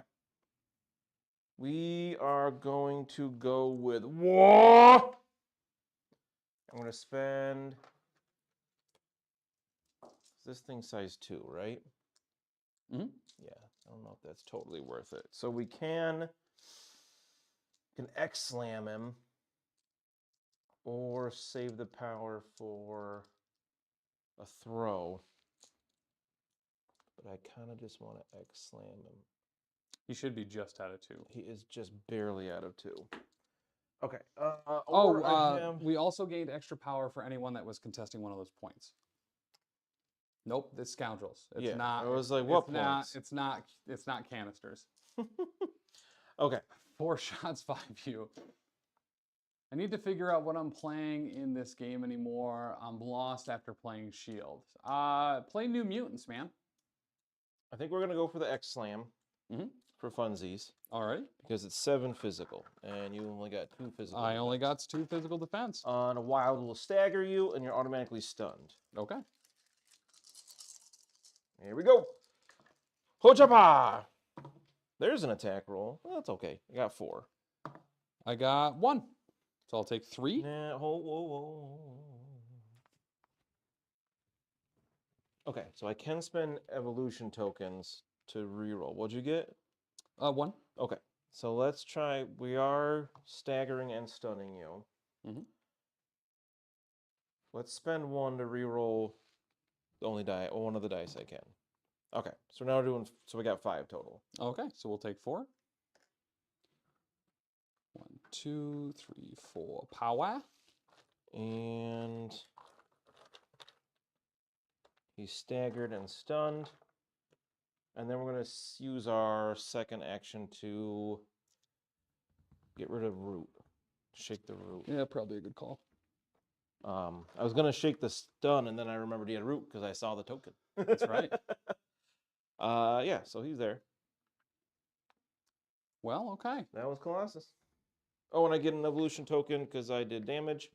We are going to go with war. I'm going to spend... This thing's size 2, right? Mm-hmm. Yeah, I don't know if that's totally worth it. So we can X-slam him or save the power for a throw. But I kind of just want to X-slam him. He should be just out of 2. He is just barely out of 2. Okay. We also gained extra power for anyone that was contesting one of those points. Nope, it's scoundrels. It's not. I was like, what points? It's not canisters. Okay. 4 shots, 5 you. I need to figure out what I'm playing in this game anymore. I'm lost after playing Shield. Play New Mutants, man. I think we're gonna go for the X-slam for funsies. All right. Because it's 7 physical, and you only got 2 physical. I only got 2 physical defense. On a wild will stagger you, and you're automatically stunned. Okay. Here we go. Hochapa! There's an attack roll. Well, that's okay. I got 4. I got 1. So I'll take 3. Nah, whoa. Okay, so I can spend evolution tokens to reroll. What'd you get? 1. Okay, so let's try. We are staggering and stunning you. Let's spend 1 to reroll the only die, or 1 of the dice I can. Okay, so now we're doing. So we got 5 total. Okay, so we'll take 4. 1, 2, 3, 4. Power. And he's staggered and stunned. And then we're going to use our second action to get rid of root. Shake the root. Yeah, probably a good call. I was going to shake the stun, and then I remembered he had root because I saw the token. That's right. Yeah, so he's there. Well, okay. That was Colossus. Oh, and I get an evolution token because I did damage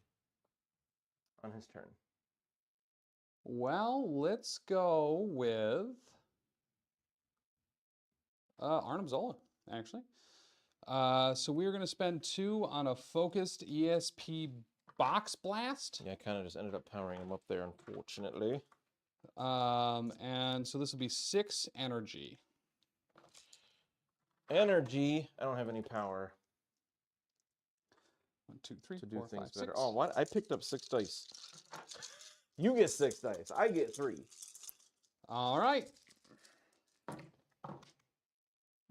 on his turn. Well, let's go with Arnim Zola, actually. So we're going to spend 2 on a focused ESP box blast. Yeah, I kind of just ended up powering him up there, unfortunately. And so this will be 6 energy. Energy. I don't have any power. 1, 2, 3, to do 4, things 5, better. 6. Oh, what? I picked up 6 dice. You get 6 dice. I get 3. All right.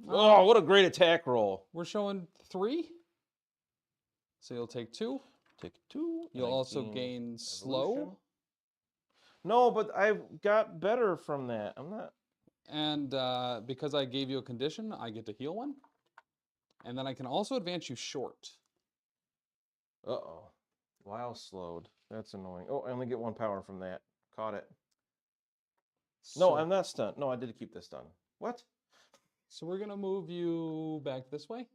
Oh, what a great attack roll. We're showing 3. So you'll take 2. Take 2. You'll also gain slow. No, but I've got better from that. I'm not. And because I gave you a condition, I get to heal 1. And then I can also advance you short. Uh-oh. While slowed. That's annoying. Oh, I only get 1 power from that. Caught it. No, I'm not stunned. No, I did keep this done. What? So we're going to move you back this way.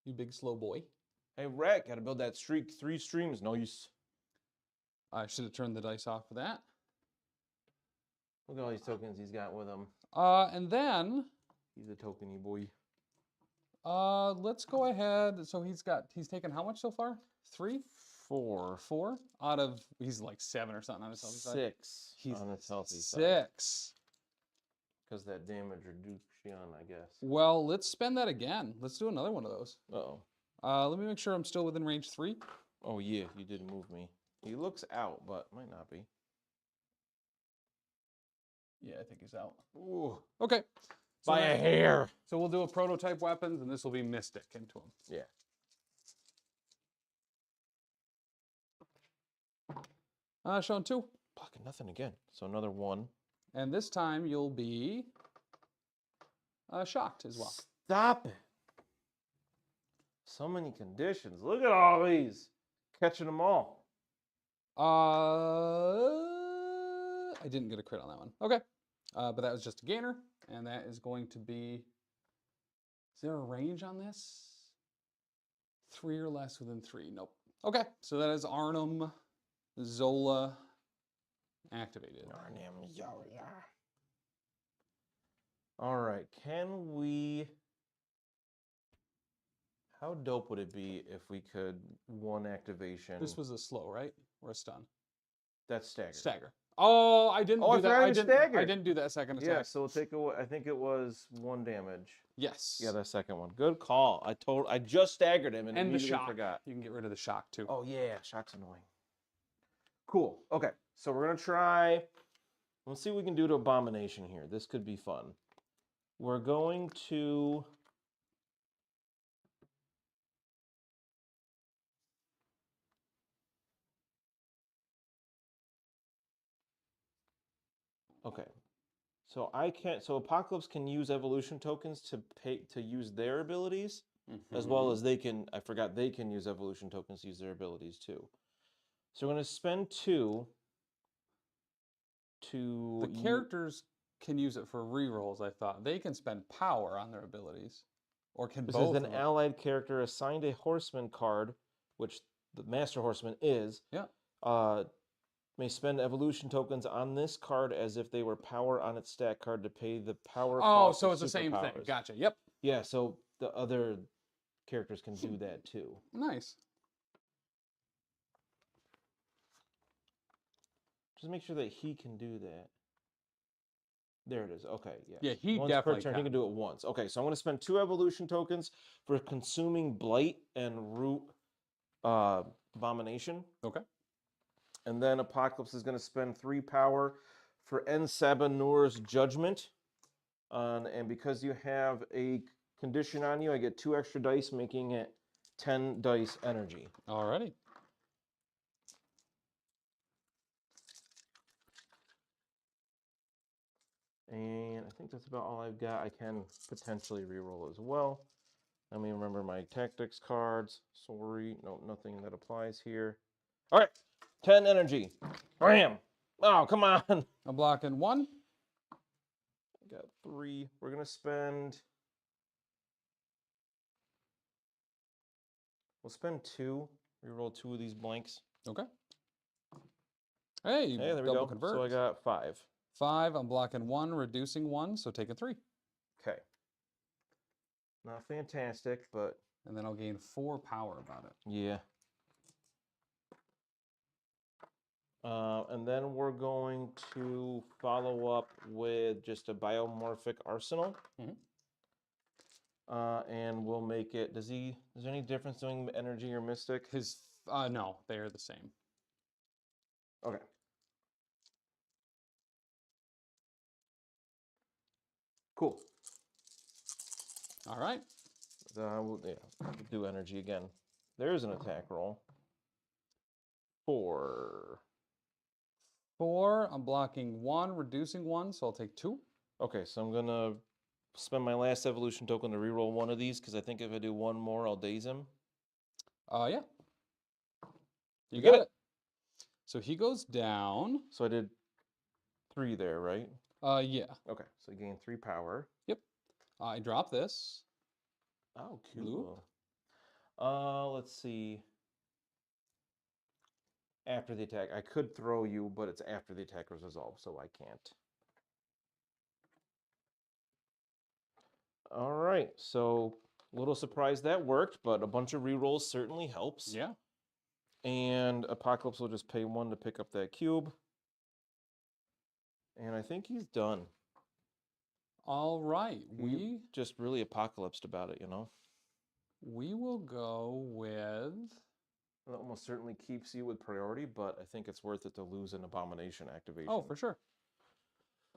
You big slow boy. Hey, Rat, gotta build that streak. 3 streams, no use. I should have turned the dice off for that. Look at all these tokens he's got with him. And then... He's a tokeny boy. Let's go ahead. So he's taken how much so far? 3? 4. 4? Out of, he's like 7 or something on his healthy side. 6 He's on his healthy 6. side. 6. Because that damage reduction, I guess. Well, let's spend that again. Let's do another one of those. Uh-oh. Let me make sure I'm still within range 3. Oh, yeah, you did move me. He looks out, but might not be. Yeah, I think he's out. Ooh. Okay. So By a hair. So we'll do a prototype weapons, and this will be Mystic into him. Yeah. Showing 2. Blocking nothing again. So another 1. And this time you'll be shocked as well. Stop it. So many conditions. Look at all these. Catching them all. I didn't get a crit on that one. Okay. But that was just a gainer. And that is going to be... Is there a range on this? 3 or less within 3. Nope. Okay. So that is Arnhem Zola activated. Arnhem Zola. All right. Can we... How dope would it be if we could 1 activation? This was a slow, right? Or a stun? That's stagger. Stagger. Oh, I didn't do that. I didn't do that second attack. Yeah, so we'll take away, I think it was 1 damage. Yes. Yeah, that second one. Good call. I just staggered him and the immediately shock. forgot. You can get rid of the shock too. Oh yeah, shock's annoying. Cool. Okay, so we're gonna try. Let's see what we can do to Abomination here. This could be fun. We're going to. Okay, so so Apocalypse can use evolution tokens to use their abilities, as well as they can. I forgot they can use evolution tokens to use their abilities too. So we're going to spend 2 to. The characters can use it for rerolls. I thought they can spend power on their abilities, or can It both. says an allied character assigned a Horseman card, which the Master Horseman is. Yeah. May spend evolution tokens on this card as if they were power on its stat card to pay the power. Oh, so it's the same thing. Gotcha. Yep. Yeah, so the other characters can do that too. Nice. Just make sure that he can do that. There it is. Okay, yeah. Yeah, he once definitely per turn, he can do it once. Okay, so I'm going to spend 2 evolution tokens for consuming Blight and Root Abomination. Okay. And then Apocalypse is going to spend 3 power for Ensabanur's Judgment. And because you have a condition on you, I get 2 extra dice, making it 10 dice energy. Alrighty. And I think that's about all I've got. I can potentially reroll as well. Let me remember my tactics cards. Sorry, no, nothing that applies here. All right. 10 energy. Bam! Oh, come on. I'm blocking 1. I got 3. We're going to spend... We'll spend 2. Reroll 2 of these blanks. Okay. Hey, there we double go. convert. So I got 5. 5. I'm blocking 1, reducing 1, so taking 3. Okay. Not fantastic, but... And then I'll gain 4 power about it. Yeah. And then we're going to follow up with just a biomorphic arsenal. And we'll make it. Is there any difference doing energy or mystic? No, they are the same. Okay. Cool. All right. We'll do energy again. There's an attack roll. 4. 4. I'm blocking 1, reducing 1, so I'll take 2. Okay, so I'm gonna spend my last evolution token to reroll 1 of these because I think if I do 1 more, I'll daze him. Yeah. You got it. So he goes down. So I did 3 there, right? Yeah. Okay, so you gain 3 power. Yep. I drop this. Oh, Blue. cool. Let's see. After the attack, I could throw you, but it's after the attack was resolved, so I can't. All right, so a little surprised that worked, but a bunch of rerolls certainly helps. Yeah. And Apocalypse will just pay 1 to pick up that cube. And I think he's done. All right. We just really apocalypsed about it, you know? We will go with... It almost certainly keeps you with priority, but I think it's worth it to lose an Abomination activation. Oh, for sure.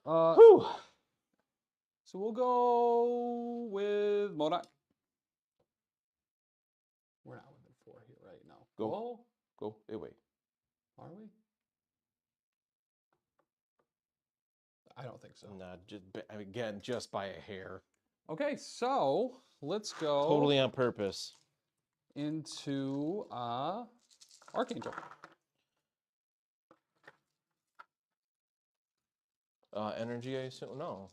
Whew! So we'll go with MODOK. We're not within 4 here right now. Go. Oh. Go. Wait. Are we? I don't think so. Nah, again, just by a hair. Okay, so let's go. Totally on purpose. Into Archangel. Energy, I assume? No.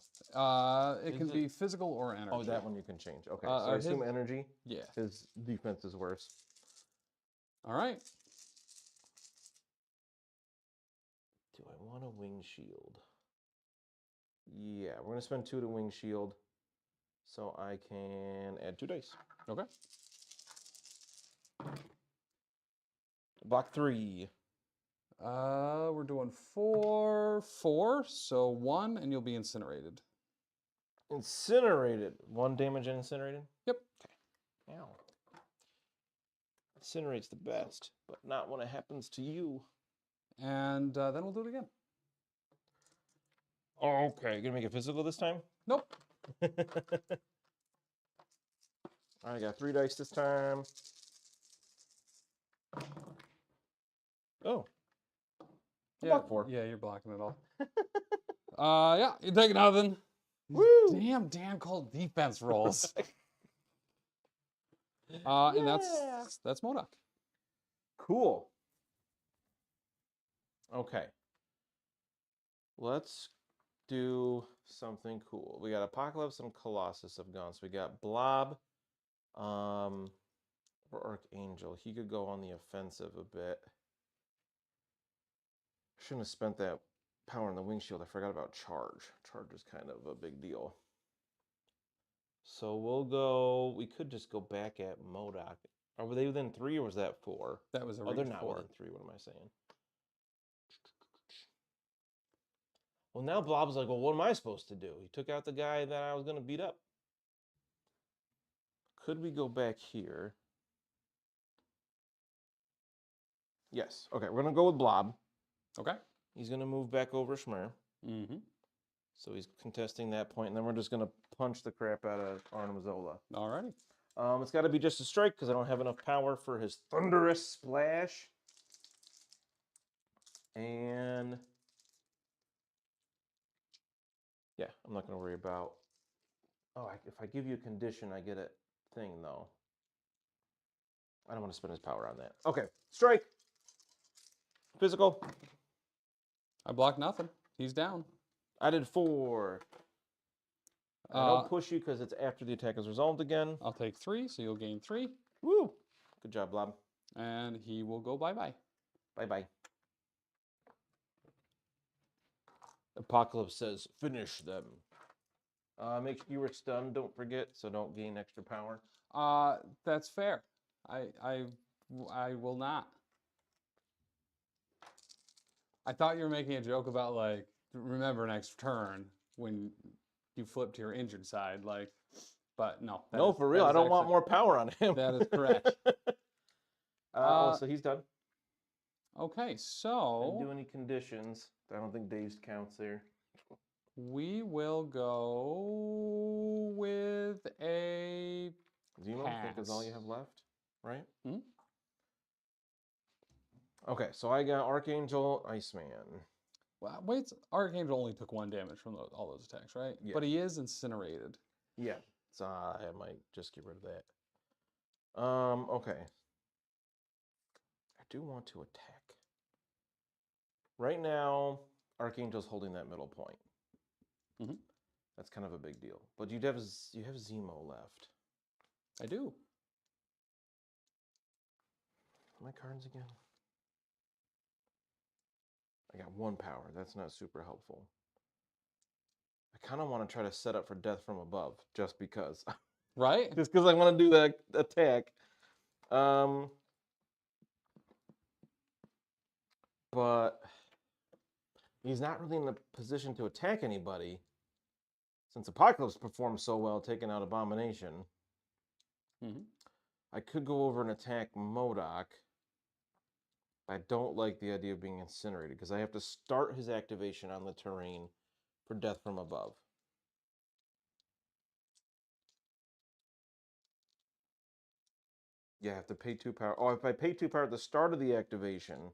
It can be physical or energy. Oh, that one you can change. Okay, so I assume energy. Yeah. His defense is worse. All right. Do I want a wing shield? Yeah, we're going to spend 2 to wing shield. So I can add 2 dice. Okay. Block 3. We're doing 4, 4, so 1, and you'll be incinerated. Incinerated. 1 damage and incinerated? Yep. Okay. Ow. Incinerate's the best, but not when it happens to you. And then we'll do it again. Okay, gonna make it physical this time? Nope. I got 3 dice this time. Oh. Yeah, Block 4. Yeah, you're blocking it all. Yeah, you take nothing. Woo! Damn, Dan called defense rolls. And that's MODOK. Cool. Okay. Let's do something cool. We got Apocalypse and Colossus have gone. So we got Blob, or Archangel. He could go on the offensive a bit. Shouldn't have spent that power in the wing shield. I forgot about charge. Charge is kind of a big deal. So we'll go. We could just go back at MODOK. Are they within 3 or was that 4? That was a Oh, they're range not 4. within 3. What am I saying? Well, now Blob's like, well, what am I supposed to do? He took out the guy that I was going to beat up. Could we go back here? Yes. Okay, we're going to go with Blob. Okay. He's going to move back over Shmer. Mm-hmm. So he's contesting that point, and then we're just going to punch the crap out of Arnamazola. Alrighty. It's got to be just a strike because I don't have enough power for his thunderous splash. And yeah, I'm not going to worry about... Oh, if I give you a condition, I get a thing, though. I don't want to spend his power on that. Okay, strike. Physical. I blocked nothing. He's down. I did 4. I don't push you because it's after the attack is resolved again. I'll take 3, so you'll gain 3. Woo! Good job, Blob. And he will go bye-bye. Bye-bye. Apocalypse says, finish them. Make sure you were stunned, don't forget, so don't gain extra power. That's fair. I will not. I thought you were making a joke about, like, remember next turn when you flip to your injured side, like, but no. No, for real, I don't want more power on him. That is correct. So he's done. Okay, so... Didn't do any conditions. I don't think Dave's counts there. We will go with a Zemo, I think is all you have left, right? Hmm? Okay, so I got Archangel, Iceman. Well, wait, Archangel only took 1 damage from all those attacks, right? Yeah. But he is incinerated. Yeah, so I might just get rid of that. Okay. I do want to attack. Right now, Archangel's holding that middle point. Mm-hmm. That's kind of a big deal. But you have Zemo left. I do. My cards again. I got 1 power. That's not super helpful. I kind of want to try to set up for death from above, just because. Right? Just because I want to do that attack. But he's not really in the position to attack anybody, since Apocalypse performed so well taking out Abomination. Mm-hmm. I could go over and attack MODOK. I don't like the idea of being incinerated, because I have to start his activation on the terrain for death from above. Yeah, I have to pay 2 power. Oh, if I pay 2 power at the start of the activation,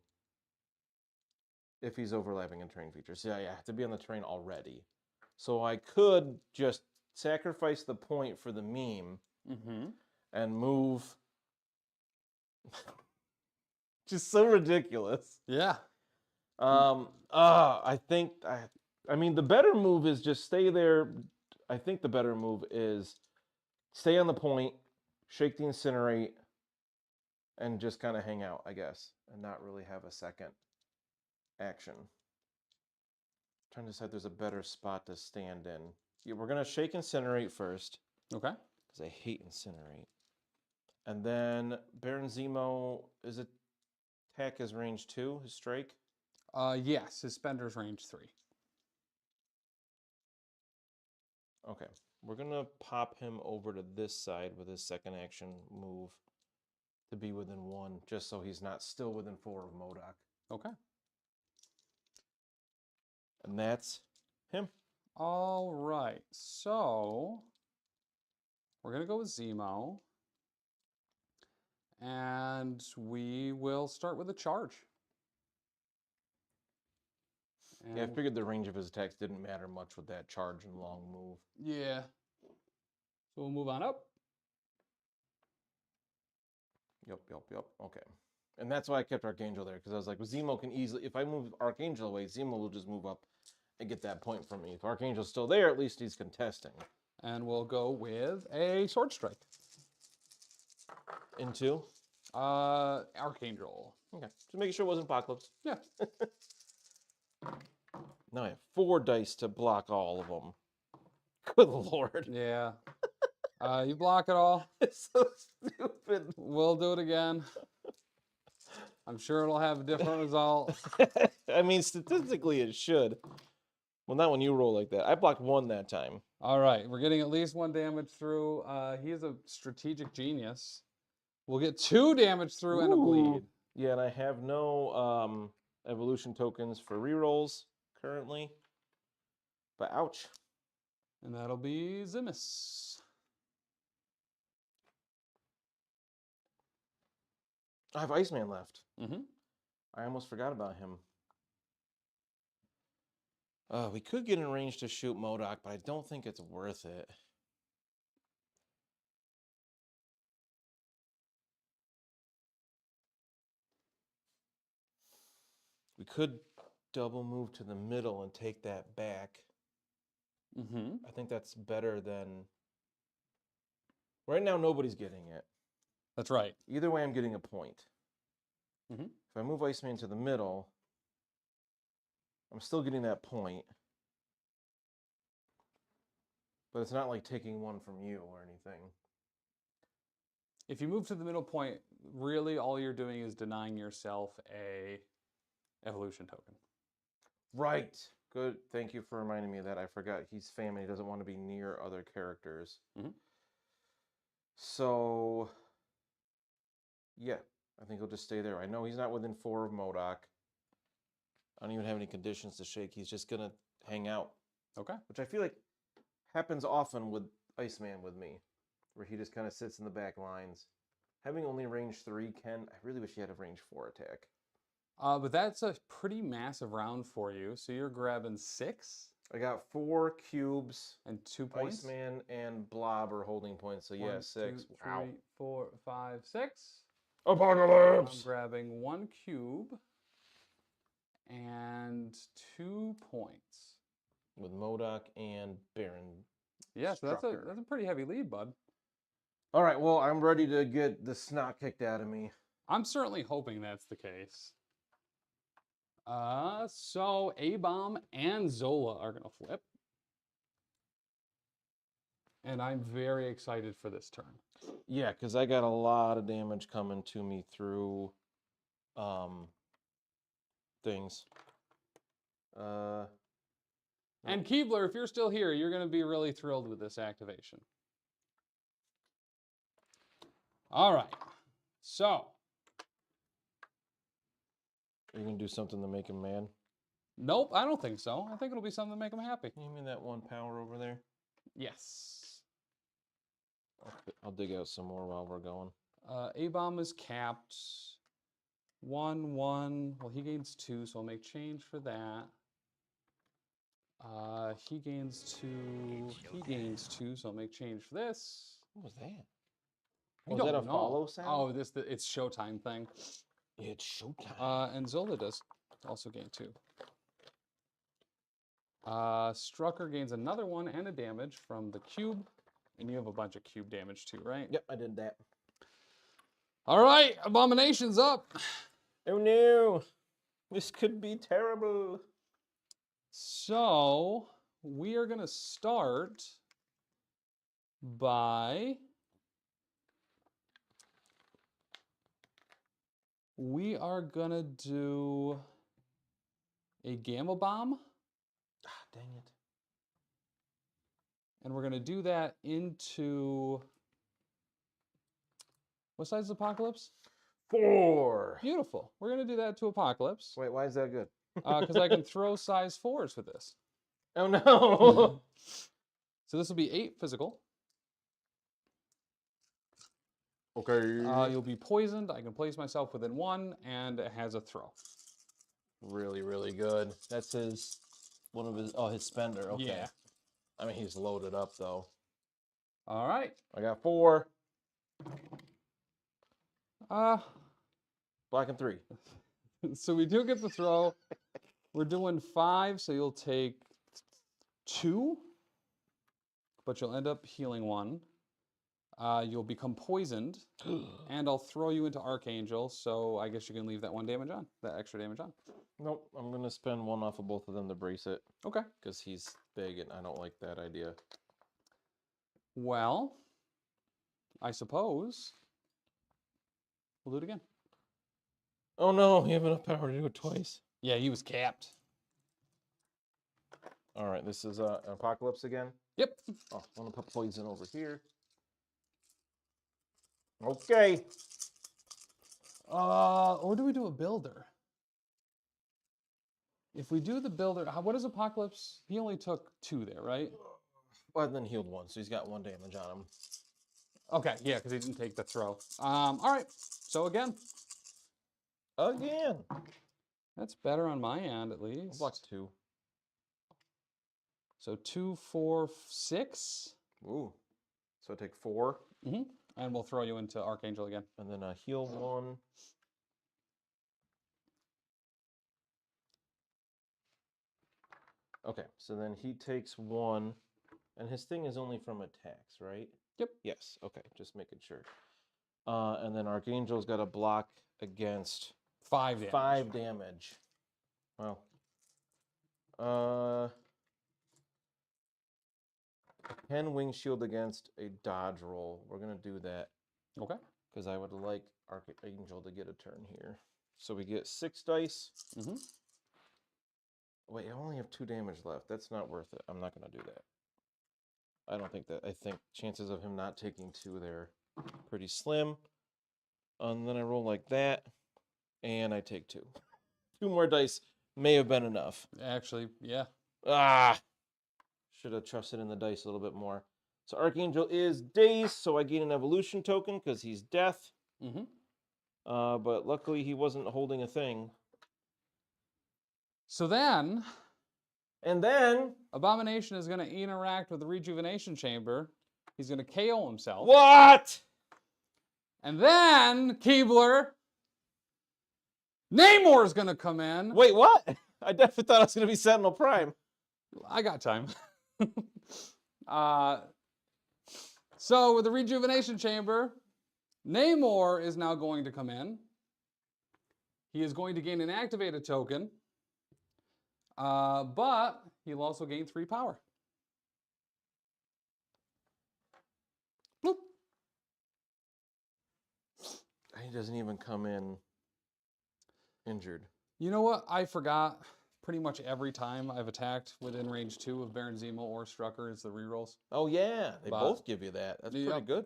if he's overlapping in terrain features. Yeah, I have to be on the terrain already. So I could just sacrifice the point for the meme and move. Just so ridiculous. Yeah. I mean, the better move is just stay there. I think the better move is stay on the point, shake the incinerate, and just kind of hang out, I guess, and not really have a second action. Trying to decide there's a better spot to stand in. Yeah, we're gonna shake incinerate first. Okay. Because I hate incinerate. And then Baron Zemo, is it attack is range 2, his strike? Yes, his spender's range 3. Okay. We're gonna pop him over to this side with his second action move to be within 1, just so he's not still within 4 of MODOK. Okay. And that's him. All right. So we're going to go with Zemo. And we will start with a charge. Yeah, I figured the range of his attacks didn't matter much with that charge and long move. Yeah. So we'll move on up. Yep. Okay. And that's why I kept Archangel there, because I was like, well, Zemo can easily, if I move Archangel away, Zemo will just move up and get that point from me. If Archangel's still there, at least he's contesting. And we'll go with a Sword Strike. Into? Archangel. Okay. Just making sure it wasn't Apocalypse. Yeah. Now I have 4 dice to block all of them. Good Lord. Yeah. You block it all. It's so stupid. We'll do it again. I'm sure it'll have a different result. I mean, statistically it should. Well, not when you roll like that. I blocked 1 that time. All right. We're getting at least 1 damage through. He is a strategic genius. We'll get 2 damage through and a bleed. Yeah, and I have no evolution tokens for rerolls currently. But ouch. And that'll be Zimus. I have Iceman left. Mm-hmm. I almost forgot about him. We could get in range to shoot MODOK, but I don't think it's worth it. We could double move to the middle and take that back. Mm-hmm. I think that's better than... Right now, nobody's getting it. That's right. Either way, I'm getting a point. Mm-hmm. If I move Iceman to the middle, I'm still getting that point. But it's not like taking 1 from you or anything. If you move to the middle point, really all you're doing is denying yourself a evolution token. Right. Good. Thank you for reminding me of that. I forgot he's family. He doesn't want to be near other characters. Mm-hmm. So, yeah. I think he'll just stay there. I know he's not within 4 of MODOK. I don't even have any conditions to shake. He's just going to hang out. Okay. Which I feel like happens often with Iceman with me, where he just kind of sits in the back lines. Having only range 3 I really wish he had a range 4 attack. But that's a pretty massive round for you. So you're grabbing 6? I got 4 cubes. And 2 points? Iceman and Blob are holding points, so yeah, 1, 6. 2, 3, Wow. 4, 5, 6. Apocalypse! I'm grabbing 1 cube. and 2 points. With MODOK and Baron. Yeah, so that's Strucker. a pretty heavy lead, bud. All right, well, I'm ready to get the snot kicked out of me. I'm certainly hoping that's the case. So A-Bomb and Zola are going to flip. And I'm very excited for this turn. Yeah, because I got a lot of damage coming to me through things. And Keebler, if you're still here, you're going to be really thrilled with this activation. All right. So. Are you going to do something to make him mad? Nope, I don't think so. I think it'll be something to make him happy. You mean that 1 power over there? Yes. I'll dig out some more while we're going. A-Bomb is capped. 1, 1. Well, he gains 2, so I'll make change for that. He gains 2. He gains 2, so I'll make change for this. What was that? Was that a follow sound? Oh, it's Showtime thing. Yeah, it's Showtime. And Zola does also gain 2. Strucker gains another 1 and a damage from the cube. And you have a bunch of cube damage too, right? Yep, I did that. All right, Abomination's up. Oh no, this could be terrible. So we are going to start by... We are going to do a Gamma Bomb. Ah, dang it. And we're going to do that into... What size is Apocalypse? 4. Beautiful. We're going to do that to Apocalypse. Wait, why is that good? Because I can throw size 4s with this. Oh no. So this will be 8 physical. Okay. You'll be poisoned. I can place myself within 1, and it has a throw. Really, really good. That's his, his spender. Okay. Yeah. I mean, he's loaded up though. All right. I got 4. Black and 3. So we do get the throw. We're doing 5, so you'll take 2, but you'll end up healing 1. You'll become poisoned, and I'll throw you into Archangel, so I guess you can leave that 1 damage on, that extra damage on. Nope, I'm going to spend 1 off of both of them to brace it. Okay. Because he's big, and I don't like that idea. Well, I suppose we'll do it again. Oh no, you have enough power to do it twice. Yeah, he was capped. All right, this is an Apocalypse again? Yep. Oh, I'm going to put poison over here. Okay. Or do we do a builder? If we do the builder, what is Apocalypse? He only took 2 there, right? Well, then healed 1, so he's got 1 damage on him. Okay, yeah, because he didn't take the throw. All right, so again. Again. That's better on my end, at least. Block's 2. So 2, 4, 6. Ooh. So I take 4. Mm-hmm. And we'll throw you into Archangel again. And then heal 1. Okay, so then he takes 1. And his thing is only from attacks, right? Yep. Yes, okay, just making sure. And then Archangel's got a block against 5 damage. 5 damage. Well. 10 wing shield against a dodge roll. We're going to do that. Okay. Because I would like Archangel to get a turn here. So we get 6 dice. Mm-hmm. Wait, I only have 2 damage left. That's not worth it. I'm not going to do that. I don't think that. I think chances of him not taking 2 there pretty slim. And then I roll like that. And I take 2. 2 more dice may have been enough. Actually, yeah. Ah! Should have trusted in the dice a little bit more. So Archangel is dazed, so I gain an evolution token because he's death. Mm-hmm. But luckily he wasn't holding a thing. So then... And then... Abomination is going to interact with the Rejuvenation Chamber. He's going to KO himself. What? And then, Keebler, Namor's gonna come in. Wait, what? I definitely thought it was gonna be Sentinel Prime. I got time. So with the rejuvenation chamber, Namor is now going to come in. He is going to gain an activated token, but he'll also gain 3 power. Bloop. He doesn't even come in injured. You know what? I forgot. Pretty much every time I've attacked within range 2 of Baron Zemo or Strucker is the rerolls. Oh yeah, they both give you that. That's pretty good.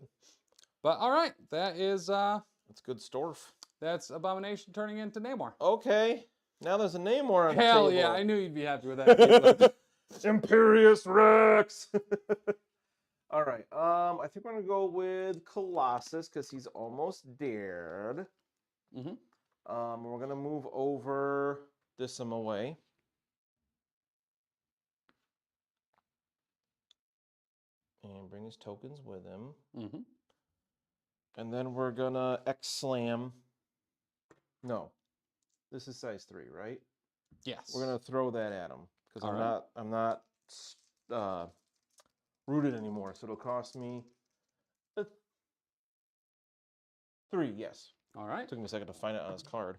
But all right, that is that's good storf. That's Abomination turning into Namor. Okay, now there's a Namor on the Hell table. yeah, I knew you'd be happy with that. Imperious Rex. All right, I think we're gonna go with Colossus because he's almost dead. Mm-hmm. We're gonna move over this away. And bring his tokens with him. Mm-hmm. And then we're gonna X-Slam. No, this is size 3, right? Yes. We're gonna throw that at him because I'm not rooted anymore. So it'll cost me 3. Yes. All right. Took me a second to find it on his card.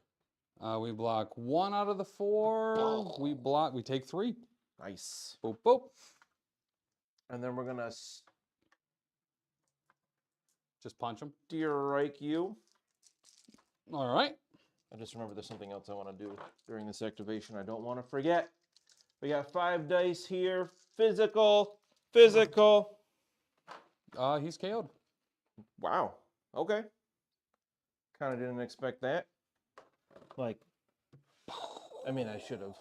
We block 1 out of the 4. Oh. We take 3. Nice. Boop boop. And then we're gonna just punch him. Strike you. All right. I just remember there's something else I want to do during this activation. I don't want to forget. We got 5 dice here. Physical. He's KO'd. Wow. Okay. Kind of didn't expect that. Like, I mean, I should have.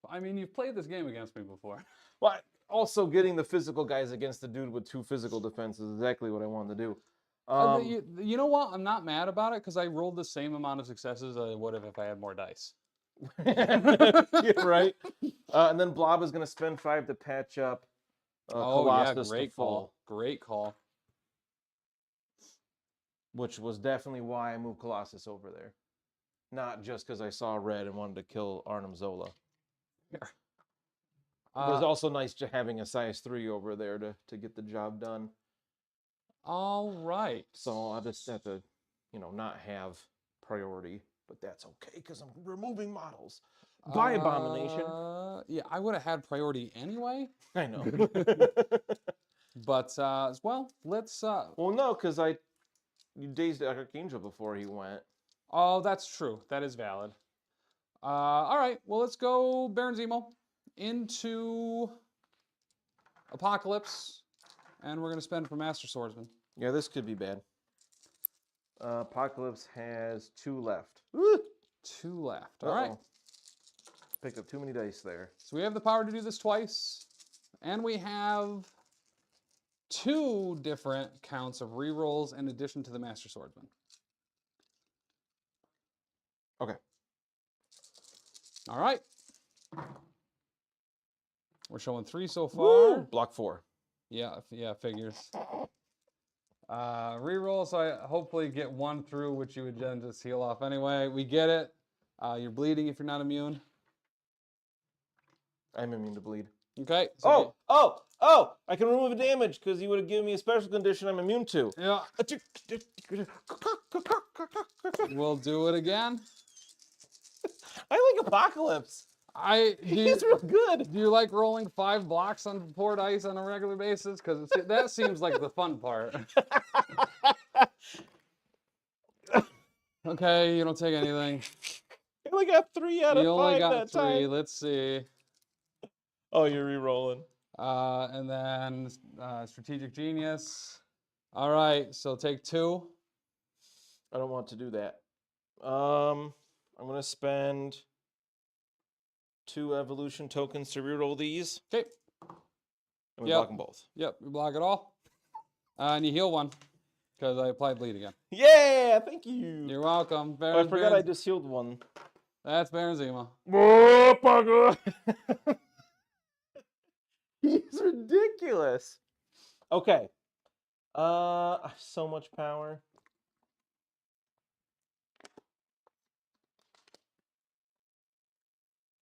I mean, you've played this game against me before. Well, also getting the physical guys against the dude with 2 physical defense is exactly what I wanted to do. You know what? I'm not mad about it because I rolled the same amount of successes as I would have if I had more dice. Yeah, right. And then Blob is going to spend 5 to patch up Colossus great to full. Call. Great call. Which was definitely why I moved Colossus over there. Not just because I saw red and wanted to kill Arnim Zola. It was also nice to having a size 3 over there to get the job done. All right. So I just have to, not have priority, but that's okay because I'm removing models. By Abomination. Yeah, I would have had priority anyway. I know. But, well, let's... Well, no, because you dazed Archangel before he went. Oh, that's true. That is valid. All right, well, let's go Baron Zemo into Apocalypse, and we're going to spend for Master Swordsman. Yeah, this could be bad. Apocalypse has 2 left. Woo! 2 left. All right. Picked up too many dice there. So we have the power to do this twice, and we have 2 different counts of rerolls in addition to the Master Swordsman. Okay. All right. We're showing 3 so far. Woo! Block 4. Yeah, figures. Reroll, so I hopefully get 1 through, which you would then just heal off anyway. We get it. You're bleeding if you're not immune. I'm immune to bleed. Okay. So I can remove a damage because you would have given me a special condition I'm immune to. Yeah. We'll do it again. I like Apocalypse. He's real good. Do you like rolling 5 blocks on 4 dice on a regular basis? Because that seems like the fun part. Okay, you don't take anything. You only got 3 out of 5 You only got that 3. time. Let's see. Oh, you're re-rolling. And then Strategic Genius. All right, so take 2. I don't want to do that. I'm going to spend 2 evolution tokens to reroll these. Okay. And we block them both. Yep, we block it all. And you heal 1, because I applied bleed again. Yeah, thank you. You're welcome. I forgot I just healed 1. That's Baron Zemo. Whoa, bugger. He's ridiculous. Okay. So much power.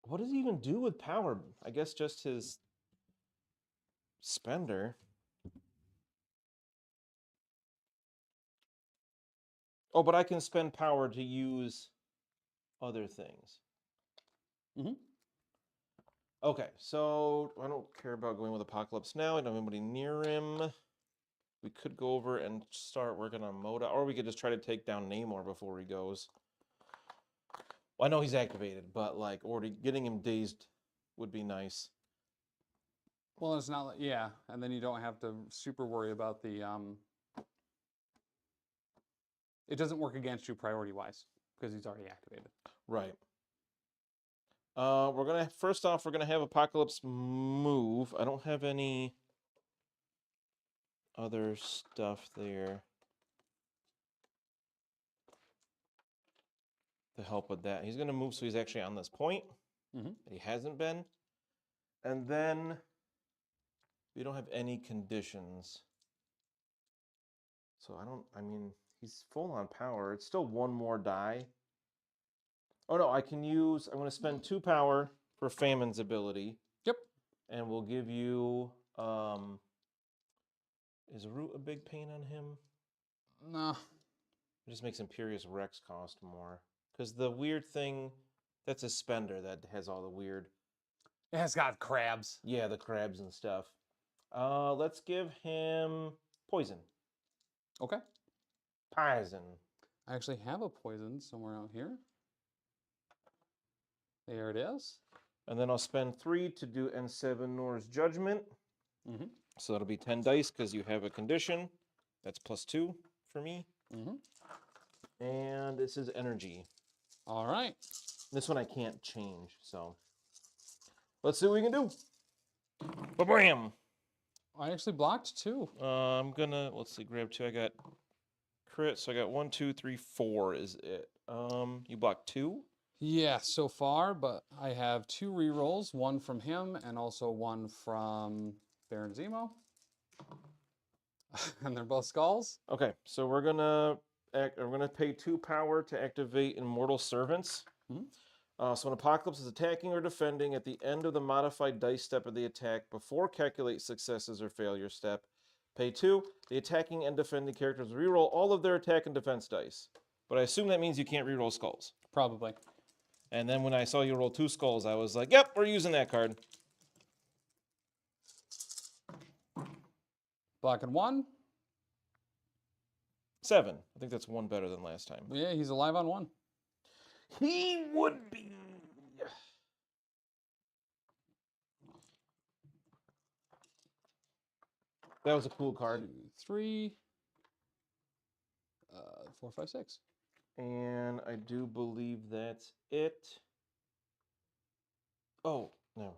What does he even do with power? I guess just his spender. Oh, but I can spend power to use other things. Mm-hmm. Okay, so I don't care about going with Apocalypse now. I don't have anybody near him. We could go over and start working on Moda, or we could just try to take down Namor before he goes. Well, I know he's activated, but like already getting him dazed would be nice. Well, it's not like, yeah, and then you don't have to super worry about the, it doesn't work against you priority-wise, because he's already activated. Right. First off, we're gonna have Apocalypse move. I don't have any other stuff there to help with that. He's gonna move so he's actually on this point. Mm-hmm. He hasn't been. And then we don't have any conditions. So I mean, he's full on power. It's still one more die. Oh no, I'm going to spend 2 power for Famine's ability. Yep. And we'll give you, is Root a big pain on him? No. It just makes Imperious Rex cost more. Because the weird thing, that's a spender that has all the weird. It has got crabs. Yeah, the crabs and stuff. Let's give him poison. Okay. Poison. I actually have a poison somewhere out here. There it is. And then I'll spend 3 to do N7 Nor's Judgment. Mm-hmm. So that'll be 10 dice because you have a condition. That's +2 for me. Mm-hmm. And this is energy. All right. This one I can't change, so let's see what we can do. Ba-bam! I actually blocked 2. I'm gonna, let's see, grab 2. I got crit, so I got 1, 2, 3, 4 is it. You blocked 2? Yeah, so far, but I have 2 rerolls, 1 from him and also 1 from Baron Zemo. And they're both skulls. Okay, so we're gonna pay 2 power to activate Immortal Servants. Mm-hmm. So when Apocalypse is attacking or defending at the end of the modified dice step of the attack, before calculate successes or failure step, pay 2. The attacking and defending characters reroll all of their attack and defense dice. But I assume that means you can't reroll skulls. Probably. And then when I saw you roll 2 skulls, I was like, yep, we're using that card. Blocking 1. 7. I think that's 1 better than last time. Yeah, he's alive on 1. He would be. That was a cool card. 2, 3, 4, 5, 6. And I do believe that's it. Oh, no.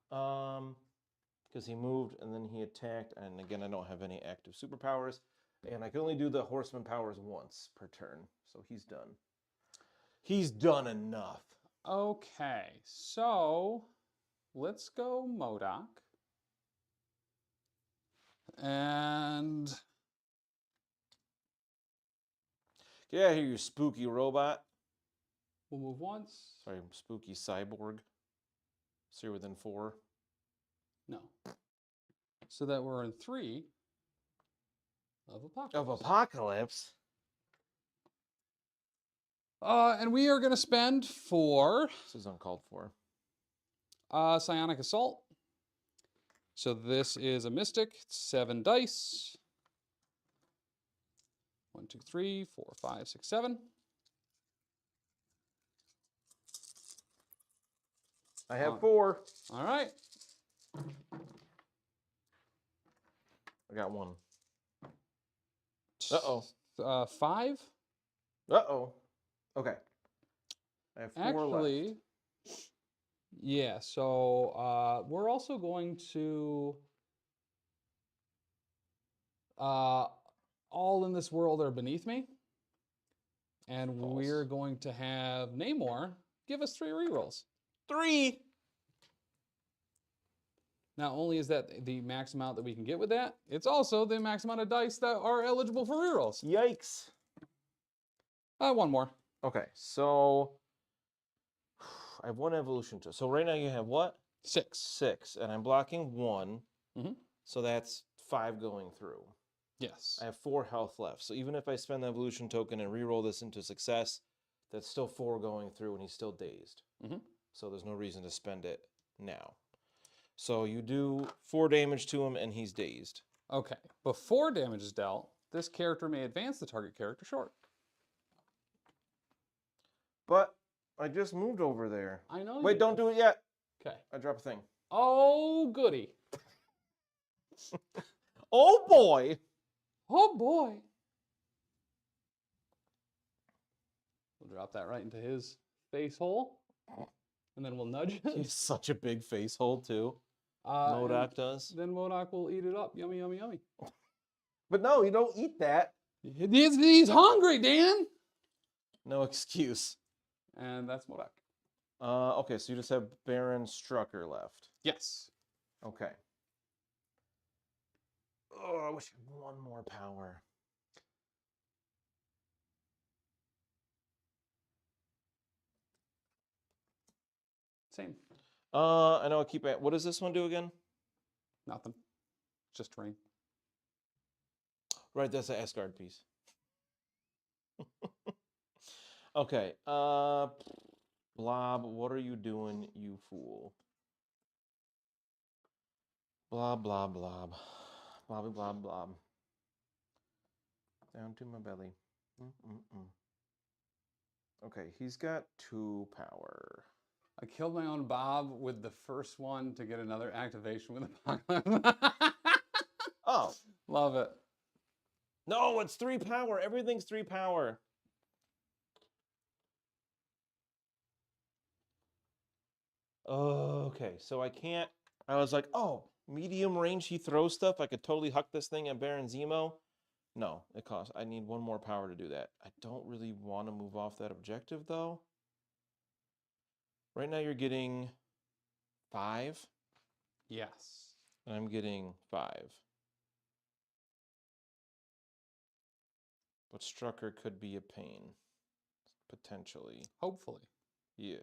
Because he moved and then he attacked, and again, I don't have any active superpowers, and I can only do the Horseman powers once per turn, so he's done. He's done enough. Okay, so let's go MODOK. And Get out of here, you spooky robot. we'll move once. Sorry, spooky cyborg. So you're within 4. No. So that we're in 3 of Apocalypse. Of Apocalypse? And we are going to spend 4. This is uncalled for. Psionic Assault. So this is a Mystic. It's 7 dice. 1, 2, 3, 4, 5, 6, 7. I have 4. All right. I got 1. Uh-oh. 5? Uh-oh. Okay. I have 4 Actually, left. yeah, so we're also going to all in this world are beneath me. And we're going to have Namor give us 3 rerolls. 3! Not only is that the max amount that we can get with that, it's also the max amount of dice that are eligible for rerolls. Yikes. 1 more. Okay, so I have 1 evolution to. So right now you have what? 6. 6, and I'm blocking 1. Mm-hmm. So that's 5 going through. Yes. I have 4 health left. So even if I spend the evolution token and reroll this into success, that's still 4 going through, and he's still dazed. Mm-hmm. So there's no reason to spend it now. So you do 4 damage to him, and he's dazed. Okay. Before damage is dealt, this character may advance the target character short. But I just moved over there. I know. Wait, don't do it yet. Okay. I drop a thing. Oh, goody. Oh, boy. Oh, boy. We'll drop that right into his face hole. And then we'll nudge it. He's such a big face hole, too. MODOK does. Then MODOK will eat it up. Yummy, yummy, yummy. But no, you don't eat that. He's hungry, Dan. No excuse. And that's MODOK. Okay, so you just have Baron Strucker left. Yes. Okay. Oh, I wish I had 1 more power. Same. I know I keep at. What does this one do again? Nothing. Just terrain. Right, that's the Asgard piece. Okay. Blob, what are you doing, you fool? Blob, blob, blob. Blobby, blob, blob. Down to my belly. Okay, he's got 2 power. I killed my own Bob with the first one to get another activation with Apocalypse. Oh. Love it. No, it's 3 power. Everything's 3 power. Okay, so I can't. I was like, oh, medium range, he throws stuff. I could totally huck this thing at Baron Zemo. No, it costs. I need 1 more power to do that. I don't really want to move off that objective, though. Right now you're getting 5. Yes. And I'm getting 5. But Strucker could be a pain. Potentially. Hopefully. Yeah.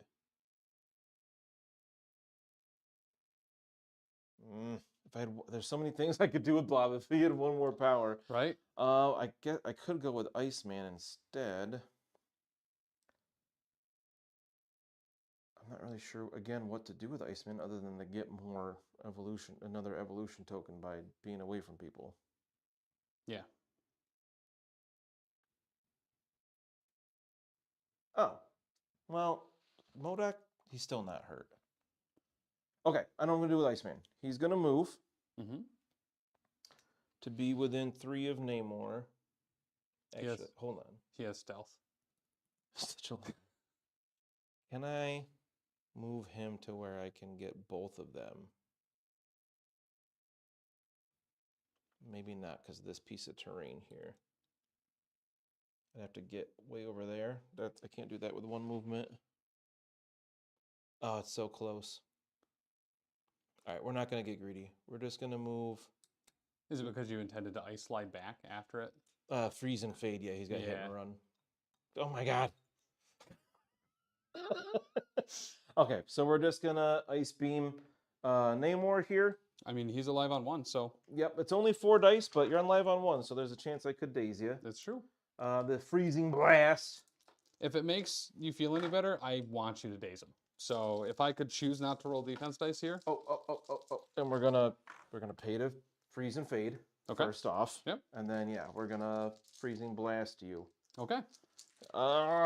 If I had, there's so many things I could do with Blob if he had 1 more power. Right. I could go with Iceman instead. I'm not really sure again what to do with Iceman other than to get more evolution, another evolution token by being away from people. Yeah. Oh, well, MODOK, he's still not hurt. Okay, I know what I'm going to do with Iceman. He's going to move to be within 3 of Namor. Actually, hold on. He has stealth. Such a... Can I move him to where I can get both of them? Maybe not, because of this piece of terrain here. I'd have to get way over there. I can't do that with 1 movement. Oh, it's so close. All right, we're not going to get greedy. We're just going to move. Is it because you intended to ice slide back after it? Freeze and fade. Yeah, he's got hit and run. Oh, my God. Okay, so we're just going to ice beam Namor here. I mean, he's alive on 1, so. Yep, it's only 4 dice, but you're on live on 1, so there's a chance I could daze you. That's true. The freezing blast. If it makes you feel any better, I want you to daze him. So if I could choose not to roll defense dice here. Oh. And we're gonna pay to freeze and fade first off. Yep. And then we're gonna freezing blast you. Okay.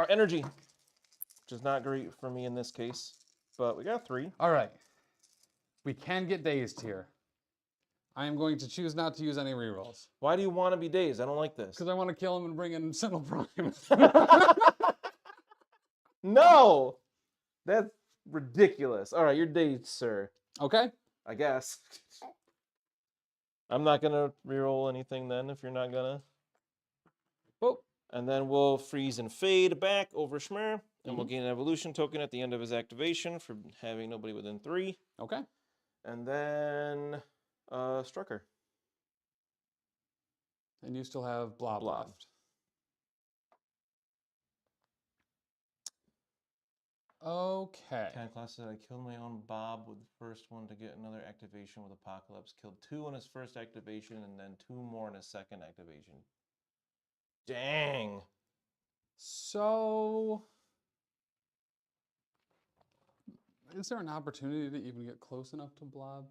Energy. Which is not great for me in this case. But we got 3. All right. We can get dazed here. I am going to choose not to use any rerolls. Why do you want to be dazed? I don't like this. Because I want to kill him and bring in Sentinel Prime. No! That's ridiculous. All right, you're dazed, sir. Okay. I guess. I'm not going to reroll anything then if you're not going to. Oh. And then we'll freeze and fade back over Schmer. And we'll gain an evolution token at the end of his activation for having nobody within 3. Okay. And then Strucker. And you still have Blob left. Okay. 10 class said I killed my own Bob with the first one to get another activation with Apocalypse. Killed 2 on his first activation and then 2 more in his second activation. Dang. So, is there an opportunity to even get close enough to Blob?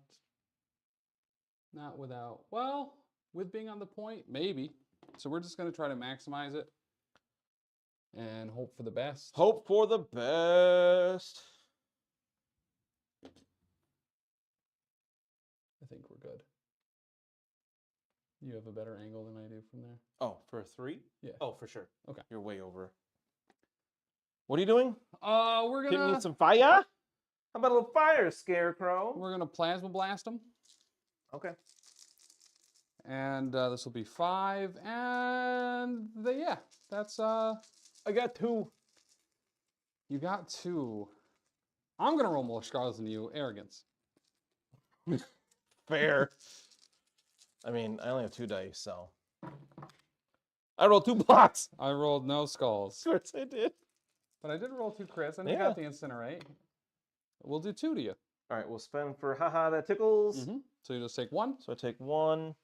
Not without, well, with being on the point, maybe. So we're just going to try to maximize it and hope for the best. Hope for the best. I think we're good. You have a better angle than I do from there. Oh, for 3? Yeah. Oh, for sure. Okay. You're way over. What are you doing? We're Hitting gonna me some fire? How about a little fire, Scarecrow? We're gonna plasma blast them. Okay. And this will be 5, and yeah, that's I got 2. You got 2. I'm gonna roll more scars than you. Arrogance. Fair. I mean, I only have 2 dice, so. I rolled 2 blocks. I rolled no skulls. Of course I did. But I did roll 2 crits, and you got the incinerate. We'll do 2 to you. All right, we'll spend for haha that tickles. So you just take 1. So I take 1,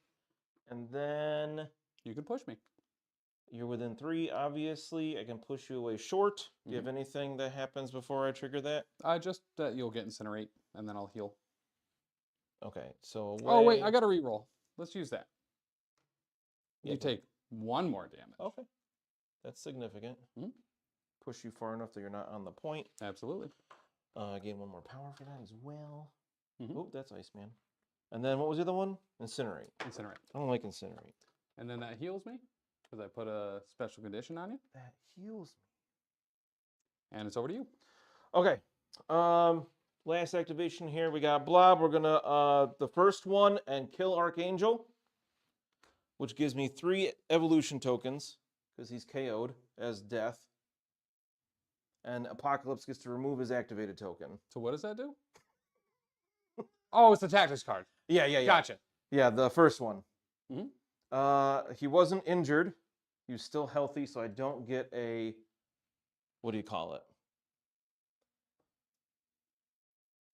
and then you can push me. You're within 3, obviously. I can push you away short. Do you have anything that happens before I trigger that? Just that you'll get incinerate, and then I'll heal. Okay, so oh wait, I got to reroll. Let's use that. You take 1 more damage. Okay, that's significant. Push you far enough that you're not on the point. Absolutely. Gain 1 more power for that as well. Oh, that's Iceman. And then what was the other one? Incinerate. Incinerate. I don't like Incinerate. And then that heals me because I put a special condition on you. That heals me. And it's over to you. Okay. Last activation here. We got Blob. We're gonna the first one and kill Archangel, which gives me 3 evolution tokens because he's KO'd as death. And Apocalypse gets to remove his activated token. So what does that do? Oh, it's the tactics card. Yeah. Gotcha. Yeah, the first one. He wasn't injured. He was still healthy, so I don't get a, what do you call it?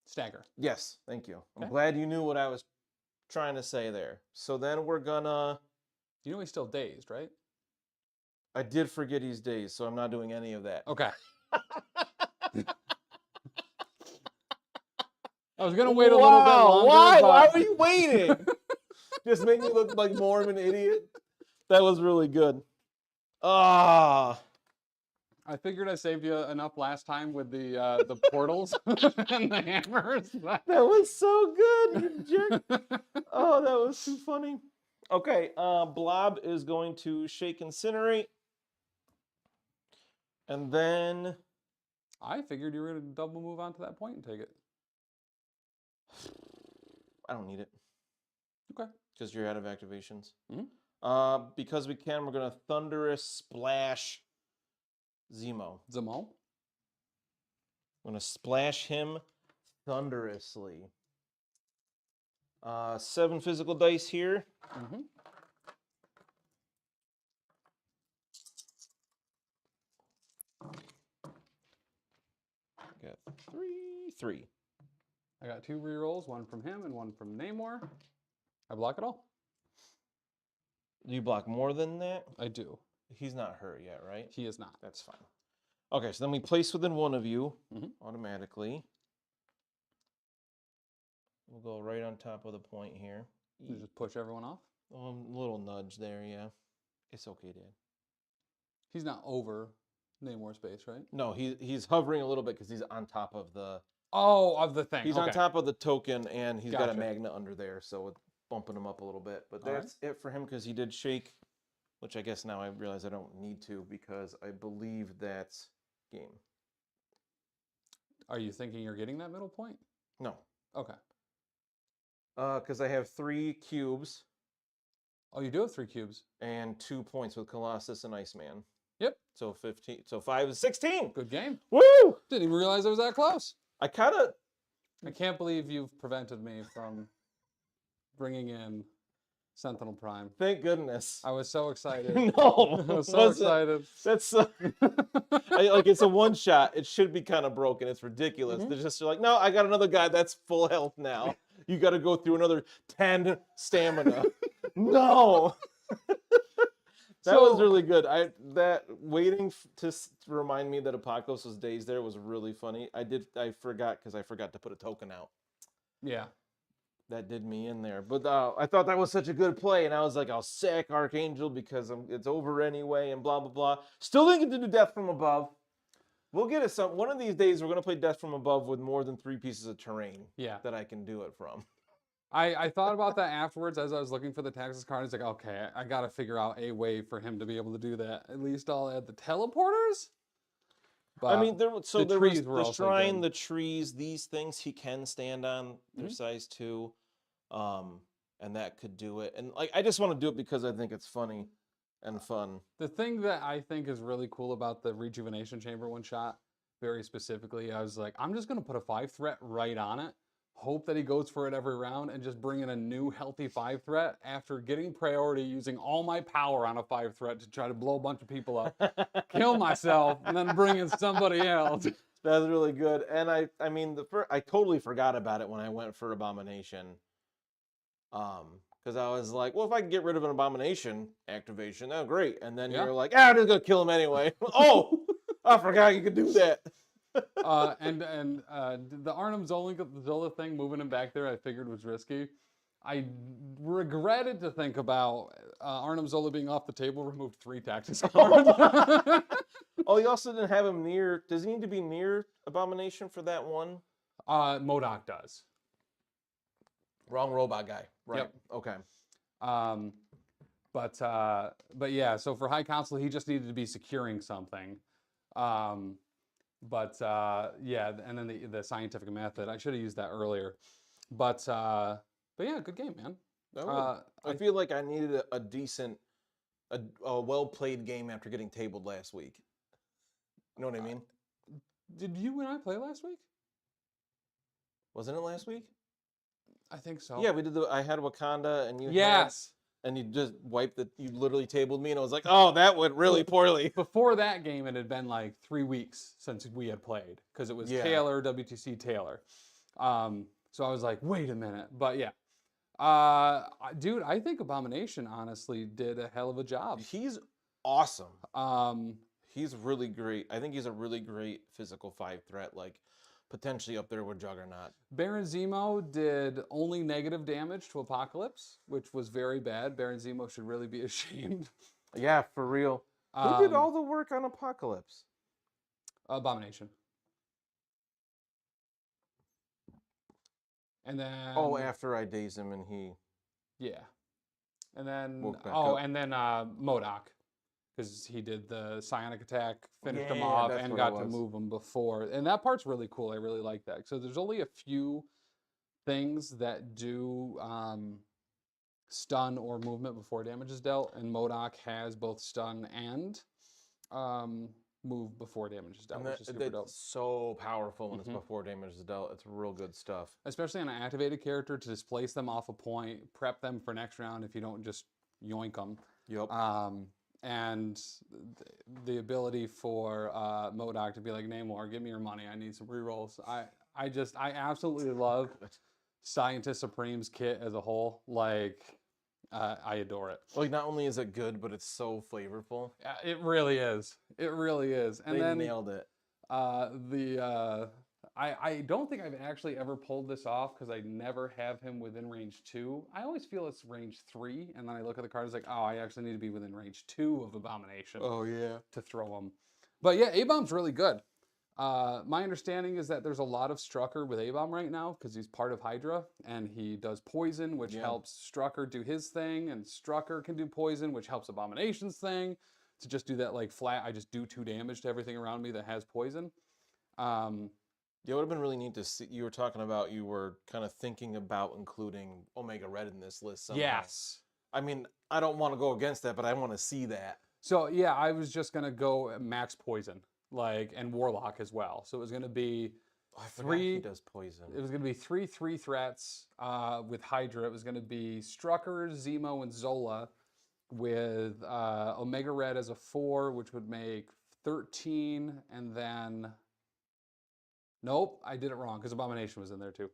Stagger. Yes, thank you. Okay. I'm glad you knew what I was trying to say there. So then we're gonna... You know he's still dazed, right? I did forget he's dazed, so I'm not doing any of that. Okay. I was gonna wait a little bit longer. Why were you waiting? Just make me look like more of an idiot. That was really good. I figured I saved you enough last time with the portals and the hammers. That was so good, you jerk. Oh, that was too funny. Okay, Blob is going to shake Incinerate. And then... I figured you were going to double move on to that point and take it. I don't need it. Okay. Because you're out of activations. Because we can, we're going to Thunderous Splash Zemo. Zemo? I'm going to splash him thunderously. 7 physical dice here. Got 3. I got 2 rerolls, 1 from him and 1 from Namor. I block it all. Do you block more than that? I do. He's not hurt yet, right? He is not. That's fine. Okay, so then we place within one of you automatically. We'll go right on top of the point here. You just push everyone off? A little nudge there, yeah. It's okay, Dad. He's not over Namor's base, right? No, he's hovering a little bit because he's on top of the... Oh, of the thing. He's on top of the token, and he's got a Gotcha. magnet under there, so it's bumping him up a little bit. But that's it for him because he did shake, which I guess now I realize I don't need to because I believe that's game. Are you thinking you're getting that middle point? No. Okay. Because I have 3 cubes. Oh, you do have 3 cubes. And 2 points with Colossus and Iceman. Yep. So 15. So 5 is 16. Good game. Woo! Didn't even realize I was that close. I kind of... I can't believe you've prevented me from bringing in Sentinel Prime. Thank goodness. I was so excited. No, I was so excited. That's like it's a one shot. It should be kind of broken. It's ridiculous. They're just like, no, I got another guy that's full health now. You got to go through another 10 stamina. No. That was really good. That waiting to remind me that Apocalypse was days there was really funny. I forgot because I forgot to put a token out. Yeah. That did me in there. But I thought that was such a good play, and I was like, I'll sack Archangel because it's over anyway, and blah, blah, blah. Still didn't get to do Death from Above. We'll get it some. One of these days, we're going to play Death from Above with more than 3 pieces of terrain that I can do it from. I thought about that afterwards as I was looking for the Texas card. It's like, okay, I got to figure out a way for him to be able to do that. At least I'll add the teleporters. But I mean, there was the shrine, good. the trees, these things he can stand on. They're size 2. And that could do it. And like, I just want to do it because I think it's funny and fun. The thing that I think is really cool about the Rejuvenation Chamber one shot, very specifically, I was like, I'm just going to put a 5 threat right on it. Hope that he goes for it every round and just bring in a new healthy 5 threat after getting priority, using all my power on a 5 threat to try to blow a bunch of people up, kill myself, and then bring in somebody else. That's really good. And I mean, I totally forgot about it when I went for Abomination. Because I was like, well, if I can get rid of an Abomination activation, oh, great. And then you're like, I'm just going to kill him anyway. Oh, I forgot you could do that. The Arnim Zola thing, moving him back there, I figured was risky. I regretted to think about Arnim Zola being off the table, removed 3 tactics cards. Oh, you also didn't have him near. Does he need to be near Abomination for that one? MODOK does. Wrong robot guy. Right. Yep. Okay. But yeah, so for High Council, he just needed to be securing something. Yeah, and then the scientific method, I should have used that earlier. But yeah, good game, man. I feel like I needed a decent, a well-played game after getting tabled last week. You know what I mean? Did you and I play last week? Wasn't it last week? I think so. Yeah, we did I had Wakanda and you and you just wiped you literally tabled me and I was like, oh, that went really poorly. Before that game, it had been like 3 weeks since we had played because it was Taylor, WTC Taylor. So I was like, wait a minute. But yeah. Dude, I think Abomination honestly did a hell of a job. He's awesome. He's really great. I think he's a really great physical 5 threat, like potentially up there with Juggernaut. Baron Zemo did only negative damage to Apocalypse, which was very bad. Baron Zemo should really be ashamed. Yeah, for real. Who did all the work on Apocalypse? Abomination. And then... Oh, after I daze him and he... Yeah. And then... MODOK. Because he did the psionic attack, finished him off, and got to move him before. And that part's really cool. I really like that. So there's only a few things that do stun or movement before damage is dealt. And MODOK has both stun and move before damage is dealt, which is super dope. It's so powerful when it's before damage is dealt. It's real good stuff. Especially on an activated character to displace them off a point, prep them for next round if you don't just yoink them. Yep. And the ability for MODOK to be like, Namor, give me your money. I need some rerolls. I absolutely love Scientist Supreme's kit as a whole. Like, I adore it. Like, not only is it good, but it's so flavorful. It really is. It really is. And they nailed it. I don't think I've actually ever pulled this off because I never have him within range 2. I always feel it's range 3, and then I look at the card, it's like, oh, I actually need to be within range 2 of Abomination. Oh, yeah. To throw him. But yeah, A-Bomb's really good. My understanding is that there's a lot of Strucker with A-Bomb right now because he's part of Hydra, and he does poison, which helps Strucker do his thing, and Strucker can do poison, which helps Abomination's thing. To just do that like flat, I just do 2 damage to everything around me that has poison. Yeah, it would have been really neat to see. You were talking about you were kind of thinking about including Omega Red in this list somehow. Yes. I mean, I don't want to go against that, but I want to see that. So yeah, I was just gonna go max poison, like, and Warlock as well. So it was gonna be I forgot he does poison. It was going to be 3/3 threats with Hydra. It was going to be Strucker, Zemo, and Zola with Omega Red as a 4, which would make 13, and then... Nope, I did it wrong, because Abomination was in there, too.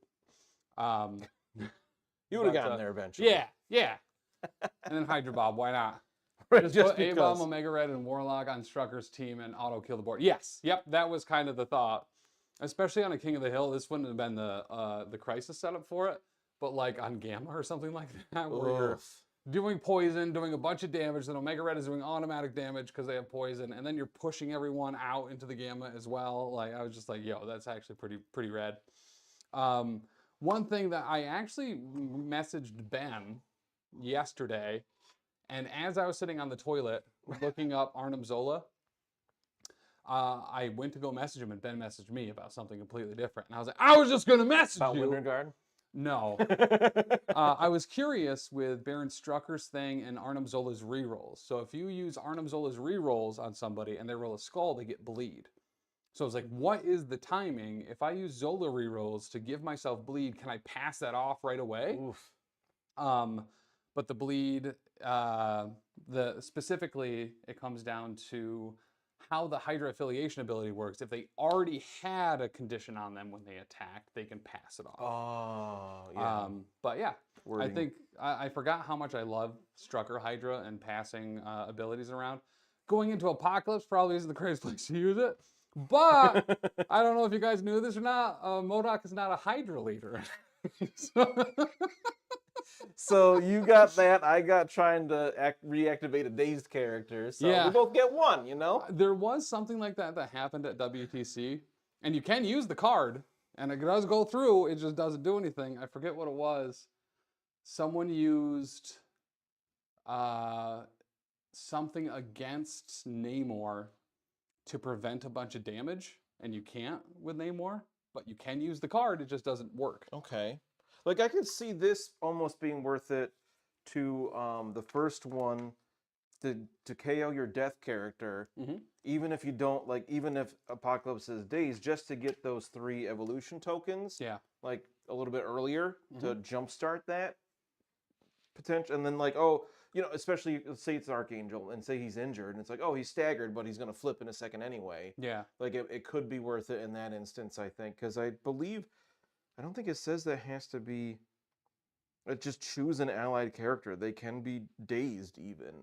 You would have gotten there eventually. Yeah. And then Hydra Bob, why not? Right, just put A-Bomb, Omega Red, and Warlock on Strucker's team and auto-kill the board. Yes, yep, that was kind of the thought. Especially on a King of the Hill, this wouldn't have been the Crisis setup for it, but like on Gamma or something like that, where you're doing poison, doing a bunch of damage, then Omega Red is doing automatic damage because they have poison, and then you're pushing everyone out into the Gamma as well. Like, I was just like, yo, that's actually pretty rad. One thing that I actually messaged Ben yesterday, and as I was sitting on the toilet looking up Arnim Zola, I went to go message him, and Ben messaged me about something completely different. And I was like, I was just going to message you. About Winterguard? No. I was curious with Baron Strucker's thing and Arnim Zola's rerolls. So if you use Arnim Zola's rerolls on somebody and they roll a skull, they get bleed. So I was like, what is the timing? If I use Zola rerolls to give myself bleed, can I pass that off right away? Oof. But the bleed, specifically, it comes down to how the Hydra affiliation ability works. If they already had a condition on them when they attacked, they can pass it off. Oh, yeah. But yeah, Wording. I think I forgot how much I love Strucker Hydra and passing abilities around. Going into Apocalypse probably isn't the greatest place to use it. But I don't know if you guys knew this or not. MODOK is not a Hydra leader. So you got that. I got trying to reactivate a dazed character. So we both get one, you know? There was something like that happened at WTC. And you can use the card. And it does go through. It just doesn't do anything. I forget what it was. Someone used something against Namor to prevent a bunch of damage. And you can't with Namor. But you can use the card. It just doesn't work. Okay. Like, I could see this almost being worth it to the first one to KO your death character, even if you don't, like, even if Apocalypse is dazed, just to get those 3 evolution tokens, like, a little bit earlier to jumpstart that potential. And then, like, oh, you know, especially, let's say it's Archangel, and say he's injured, and it's like, oh, he's staggered, but he's going to flip in a second anyway. Yeah. Like, it could be worth it in that instance, I think, because I believe... I don't think it says that has to be... Just choose an allied character. They can be dazed even,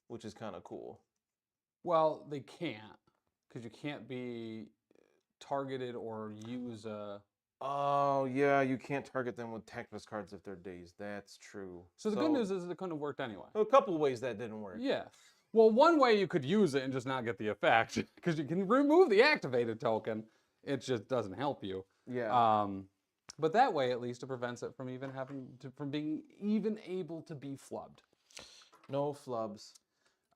which is kind of cool. Well, they can't, because you can't be targeted or use a... Oh, yeah, you can't target them with tactics cards if they're dazed. That's true. So the good news is it couldn't have worked anyway. A couple ways that didn't work. Yeah. Well, one way you could use it and just not get the effect, because you can remove the activated token. It just doesn't help you. Yeah. But that way, at least, it prevents it from from being even able to be flubbed. No flubs.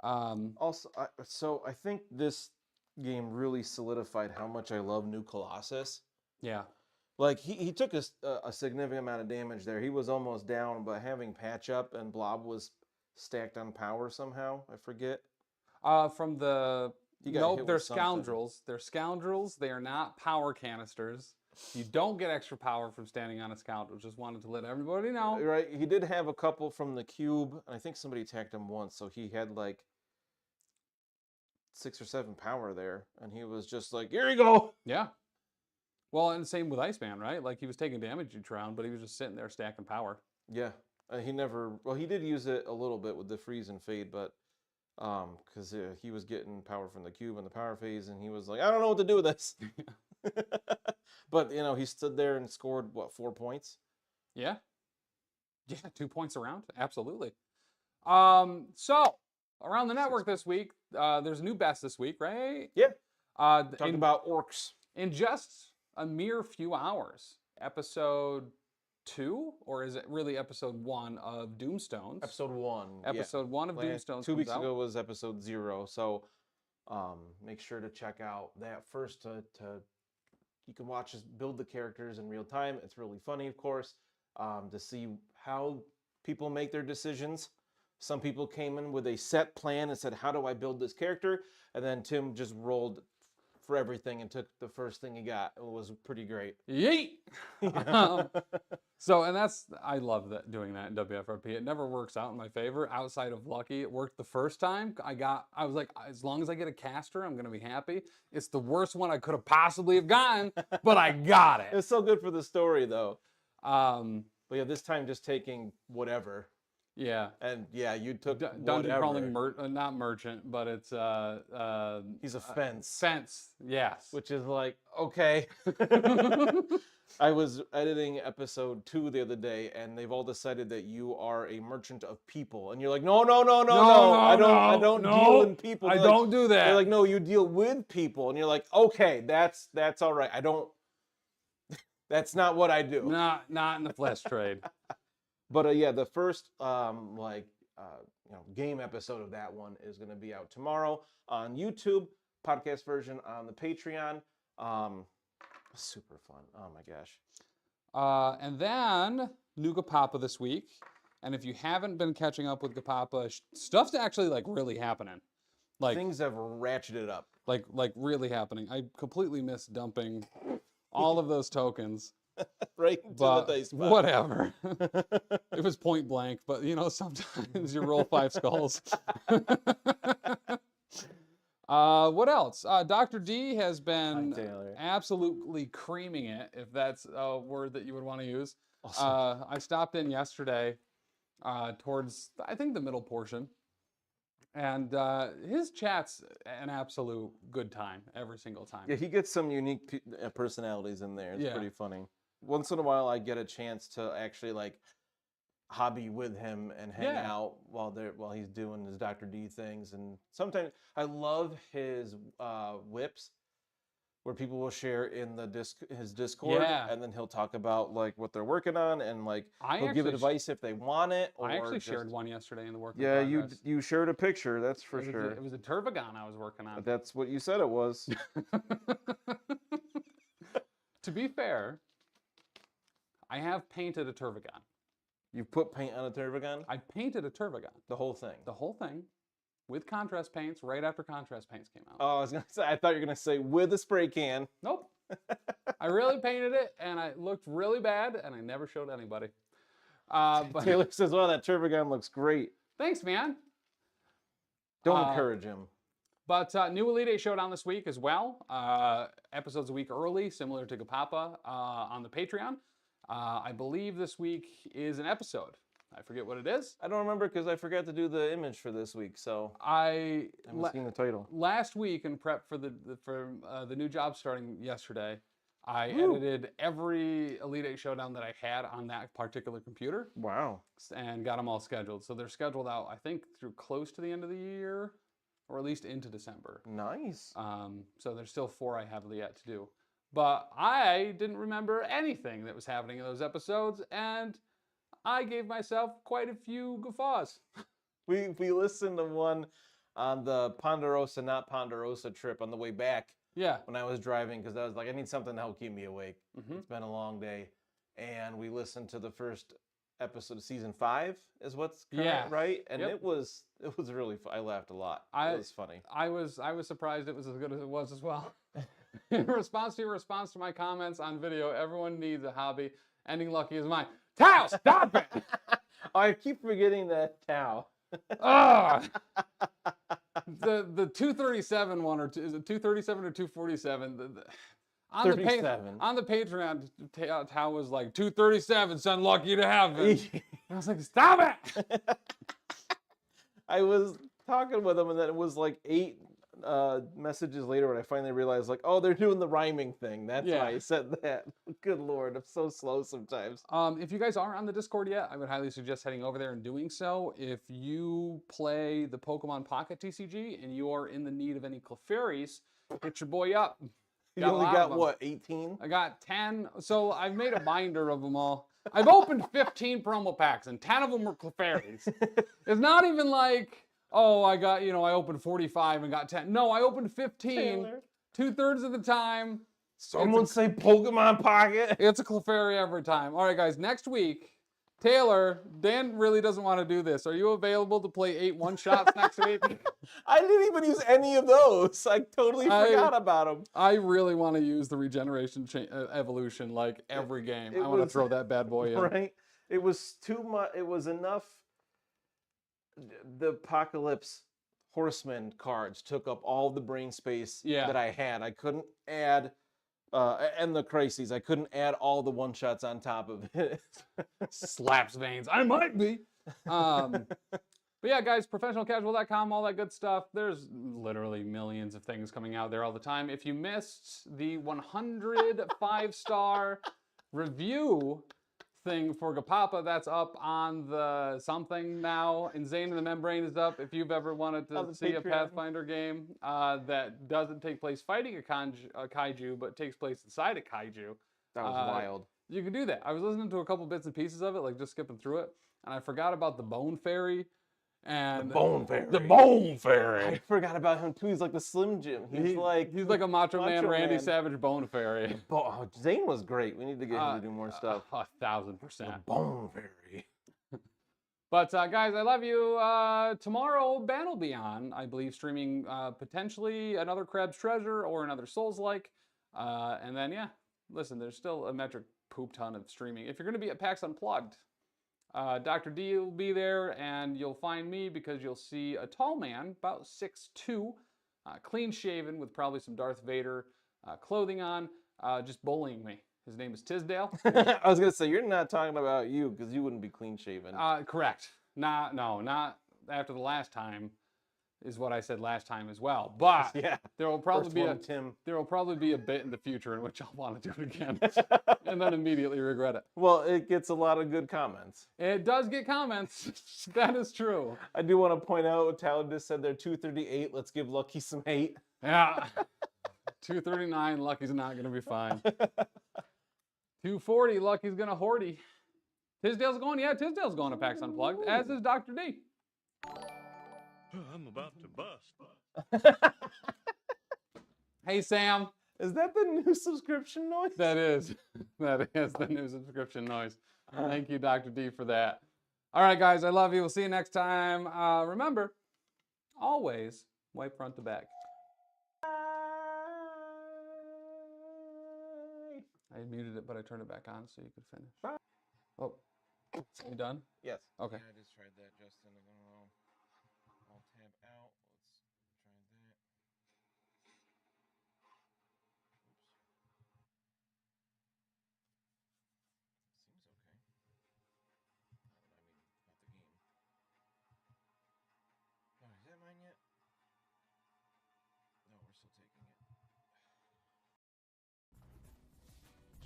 Also, so I think this game really solidified how much I love New Colossus. Yeah. Like, he took a significant amount of damage there. He was almost down, but having Patch Up and Blob was stacked on power somehow. I forget. From the... Nope, they're scoundrels. They're scoundrels. They are not power canisters. You don't get extra power from standing on a scoundrel. Just wanted to let everybody know. Right. He did have a couple from the cube. I think somebody attacked him once, so he had like 6 or 7 power there. And he was just like, here you go. Yeah. Well, and same with Iceman, right? Like, he was taking damage each round, but he was just sitting there stacking power. Yeah. He never... Well, he did use it a little bit with the freeze and fade, but... because he was getting power from the cube and the power phase, and he was like, I don't know what to do with this. But, you know, he stood there and scored, what, 4 points? Yeah. Yeah, 2 points around. Absolutely. So, around the network this week, there's a new best this week, right? Yeah. Talking about orcs. In just a mere few hours, episode 2, or is it really episode 1 of Doomstones? Episode 1. Episode 1 of Doomstones. 2 weeks ago was episode 0, so make sure to check out that first to you can watch us build the characters in real time. It's really funny, of course, to see how people make their decisions. Some people came in with a set plan and said, how do I build this character? And then Tim just rolled for everything and took the first thing he got. It was pretty great. Yeet! I love doing that in WFRP. It never works out in my favor outside of lucky. It worked the first time. I was like, as long as I get a caster, I'm going to be happy. It's the worst one I could have possibly have gotten, but I got it. It's so good for the story, though. But yeah, this time just taking whatever. Yeah. And yeah, you took dungeon crawling, not merchant, but it's he's a fence. Fence, yes. Which is like, okay. I was editing episode 2 the other day, and they've all decided that you are a merchant of people, and you're like, no. I don't deal in people. I don't do that. They're like, no, you deal with people, and you're like, okay, that's all right. I don't. That's not what I do. Not in the flesh trade. But yeah, the first game episode of that one is going to be out tomorrow on YouTube, podcast version on the Patreon. Super fun. Oh my gosh. And then new Gapapa this week. And if you haven't been catching up with Gapapa, stuff's actually like really happening. Like things have ratcheted up. Like really happening. I completely missed dumping all of those tokens. Right into the dice box. Whatever. It was point blank, but sometimes you roll 5 skulls. What else? Dr. D has been absolutely creaming it, if that's a word that you would want to use. Awesome. I stopped in yesterday towards, I think, the middle portion. And his chat's an absolute good time every single time. Yeah, he gets some unique personalities in there. It's pretty funny. Once in a while, I get a chance to actually hobby with him and hang out while he's doing his Dr. D things. And sometimes I love his whips where people will share in his Discord, and then he'll talk about what they're working on, and he'll give advice if they want it. Or I actually shared one yesterday in the work. Yeah, you shared a picture. That's for sure. It was a Turvagon I was working on. But that's what you said it was. To be fair, I have painted a Turvagon. You put paint on a Turvagon? I painted a Turvagon. The whole thing? The whole thing. With contrast paints, right after contrast paints came out. Oh, I thought you were going to say with a spray can. Nope. I really painted it, and it looked really bad, and I never showed anybody. But Taylor says, well, that Turvagon looks great. Thanks, man. Don't encourage him. But new Elite 8 Showdown this week as well. Episodes a week early, similar to Gapapa on the Patreon. I believe this week is an episode. I forget what it is. I don't remember because I forgot to do the image for this week, so I haven't seen the title. Last week in prep for the new job starting yesterday, I edited every Elite 8 Showdown that I had on that particular computer. Wow. And got them all scheduled. So they're scheduled out, I think, through close to the end of the year, or at least into December. Nice. So there's still 4 I have yet to do. But I didn't remember anything that was happening in those episodes, and I gave myself quite a few guffaws. We listened to one on the Ponderosa, not Ponderosa trip on the way back. Yeah. When I was driving, because I was like, I need something to help keep me awake. Mm-hmm. It's been a long day. And we listened to the first episode of season 5 is what's current, right? And it was really fun. I laughed a lot. It was funny. I was surprised it was as good as it was as well. In response to my comments on video, everyone needs a hobby. Ending lucky is mine. Tao, stop it! I keep forgetting that Tao. The 237 one, or is it 237 or 247? On the Patreon, Tao was like 237. Son, lucky to have it. I was like, stop it! I was talking with him, and then it was like 8 messages later when I finally realized, oh, they're doing the rhyming thing. That's why I said that. Good Lord, I'm so slow sometimes. If you guys aren't on the Discord yet, I would highly suggest heading over there and doing so. If you play the Pokemon Pocket TCG and you are in the need of any Clefairies, hit your boy up. You only got, what, 18? I got 10. So I've made a binder of them all. I've opened 15 promo packs, and 10 of them were Clefairies. It's not even like, oh, I opened 45 and got 10. No, I opened 15, Taylor. 2/3 of the time. Someone say Pokemon Pocket. It's a Clefairy every time. All right, guys, next week, Taylor, Dan really doesn't want to do this. Are you available to play 8 one-shots next week? I didn't even use any of those. I totally forgot about them. I really want to use the regeneration evolution like every game. I want to throw that bad boy in. Right? It was too much. It was enough. The Apocalypse Horseman cards took up all the brain space that I had. I couldn't add, and the Crises, I couldn't add all the one-shots on top of it. Slaps veins. I might be. But yeah, guys, professionalcasual.com, all that good stuff. There's literally millions of things coming out there all the time. If you missed the 100 5-star review thing for Gapapa, that's up on the something now. Insane in the Membrane is up. If you've ever wanted to see a Pathfinder game that doesn't take place fighting a kaiju, but takes place inside a kaiju. That was wild. You can do that. I was listening to a couple bits and pieces of it, like just skipping through it, and I forgot about the Bone Fairy. And the Bone Fairy. The Bone Fairy. I forgot about him too. He's like the Slim Jim. He's like a Macho Man Randy Savage Bone Fairy. Zane was great. We need to get him to do more stuff. 1000%. The Bone Fairy. But guys, I love you. Tomorrow, Ben will be on, I believe, streaming potentially another Crab's Treasure or another Souls-like. And then, yeah, listen, there's still a metric poop ton of streaming. If you're going to be at PAX Unplugged, Dr. D will be there, and you'll find me because you'll see a tall man, about 6'2", clean-shaven with probably some Darth Vader clothing on, just bullying me. His name is Tisdale. I was going to say, you're not talking about you because you wouldn't be clean-shaven. Correct. No, not after the last time is what I said last time as well. But yeah, there will probably be a bit in the future in which I'll want to do it again and then immediately regret it. Well, it gets a lot of good comments. It does get comments. That is true. I do want to point out, Tyler just said they're 238. Let's give Lucky some hate. Yeah. 239, Lucky's not going to be fine. 240, Lucky's going to hoardy. Tisdale's going? Yeah, Tisdale's going to PAX Unplugged, as is Dr. D. I'm about to bust. Hey, Sam. Is that the new subscription noise? That is. That is the new subscription noise. Thank you, Dr. D, for that. All right, guys, I love you. We'll see you next time. Remember, always wipe front to back. I muted it, but I turned it back on so you could finish. Bye. Oh, you done? Yes. Okay. Yeah, I just tried that, Justin. I don't know. I'll tab out. Let's try that. Seems okay. I mean, not the game. Oh, is that mine yet? No, we're still taking it.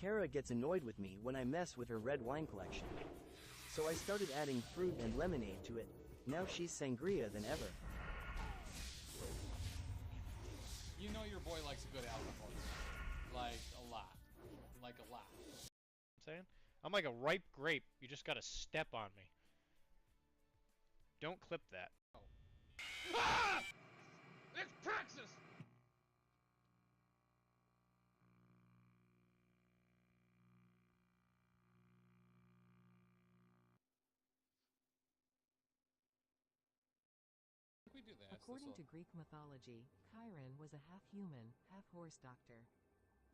Kara gets annoyed with me when I mess with her red wine collection. So I started adding fruit and lemonade to it. Now she's sangria than ever. You know your boy likes a good alcohol. Like a lot. Like a lot. I'm saying? I'm like a ripe grape. You just gotta step on me. Don't clip that. Oh. Ah! It's Praxis! According to Greek mythology, Chiron was a half-human, half-horse doctor.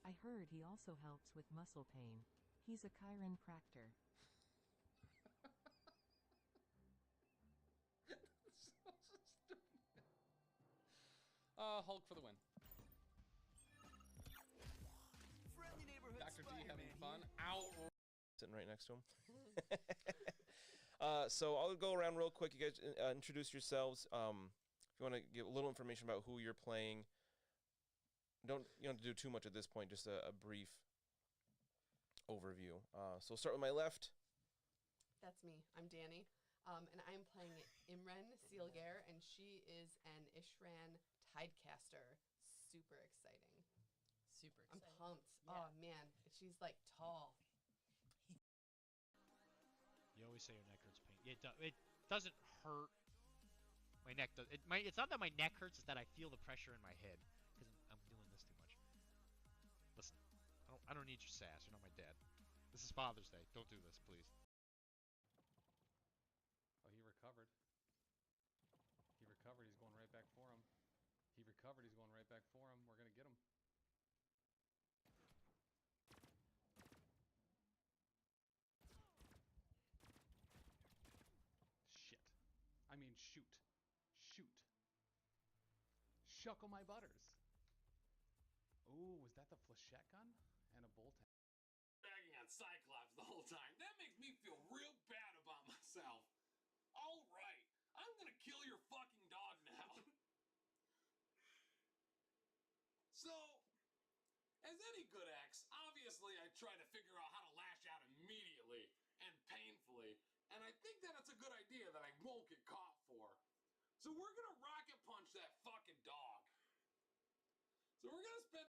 I heard he also helps with muscle pain. He's a chiropractor. Hulk for the win. Dr. D having fun. Ow! Sitting right next to him. So I'll go around real quick. You guys introduce yourselves. If you want to give a little information about who you're playing, you don't have to do too much at this point. Just a brief overview. So we'll start with my left. That's me. I'm Danny, and I'm playing Imren Sealgare, and she is an Ishran Tidecaster. Super exciting. Super exciting. I'm pumped. Yeah. Oh man, she's like tall. You always say your neck hurts pain. It doesn't hurt. My neck does. It's not that my neck hurts. It's that I feel the pressure in my head because I'm doing this too much. Listen, I don't need your sass. You're not my dad. This is Father's Day. Don't do this, please. Chuckle my butters. Ooh, was that the flechette gun? And a bolt. Bagging on Cyclops the whole time. That makes me feel real bad about myself. All right, I'm gonna kill your fucking dog now. So, as any good ex, obviously I try to figure out how to lash out immediately and painfully, and I think that it's a good idea that I won't get caught for. So we're gonna rocket punch that fucking dog. So we're gonna spend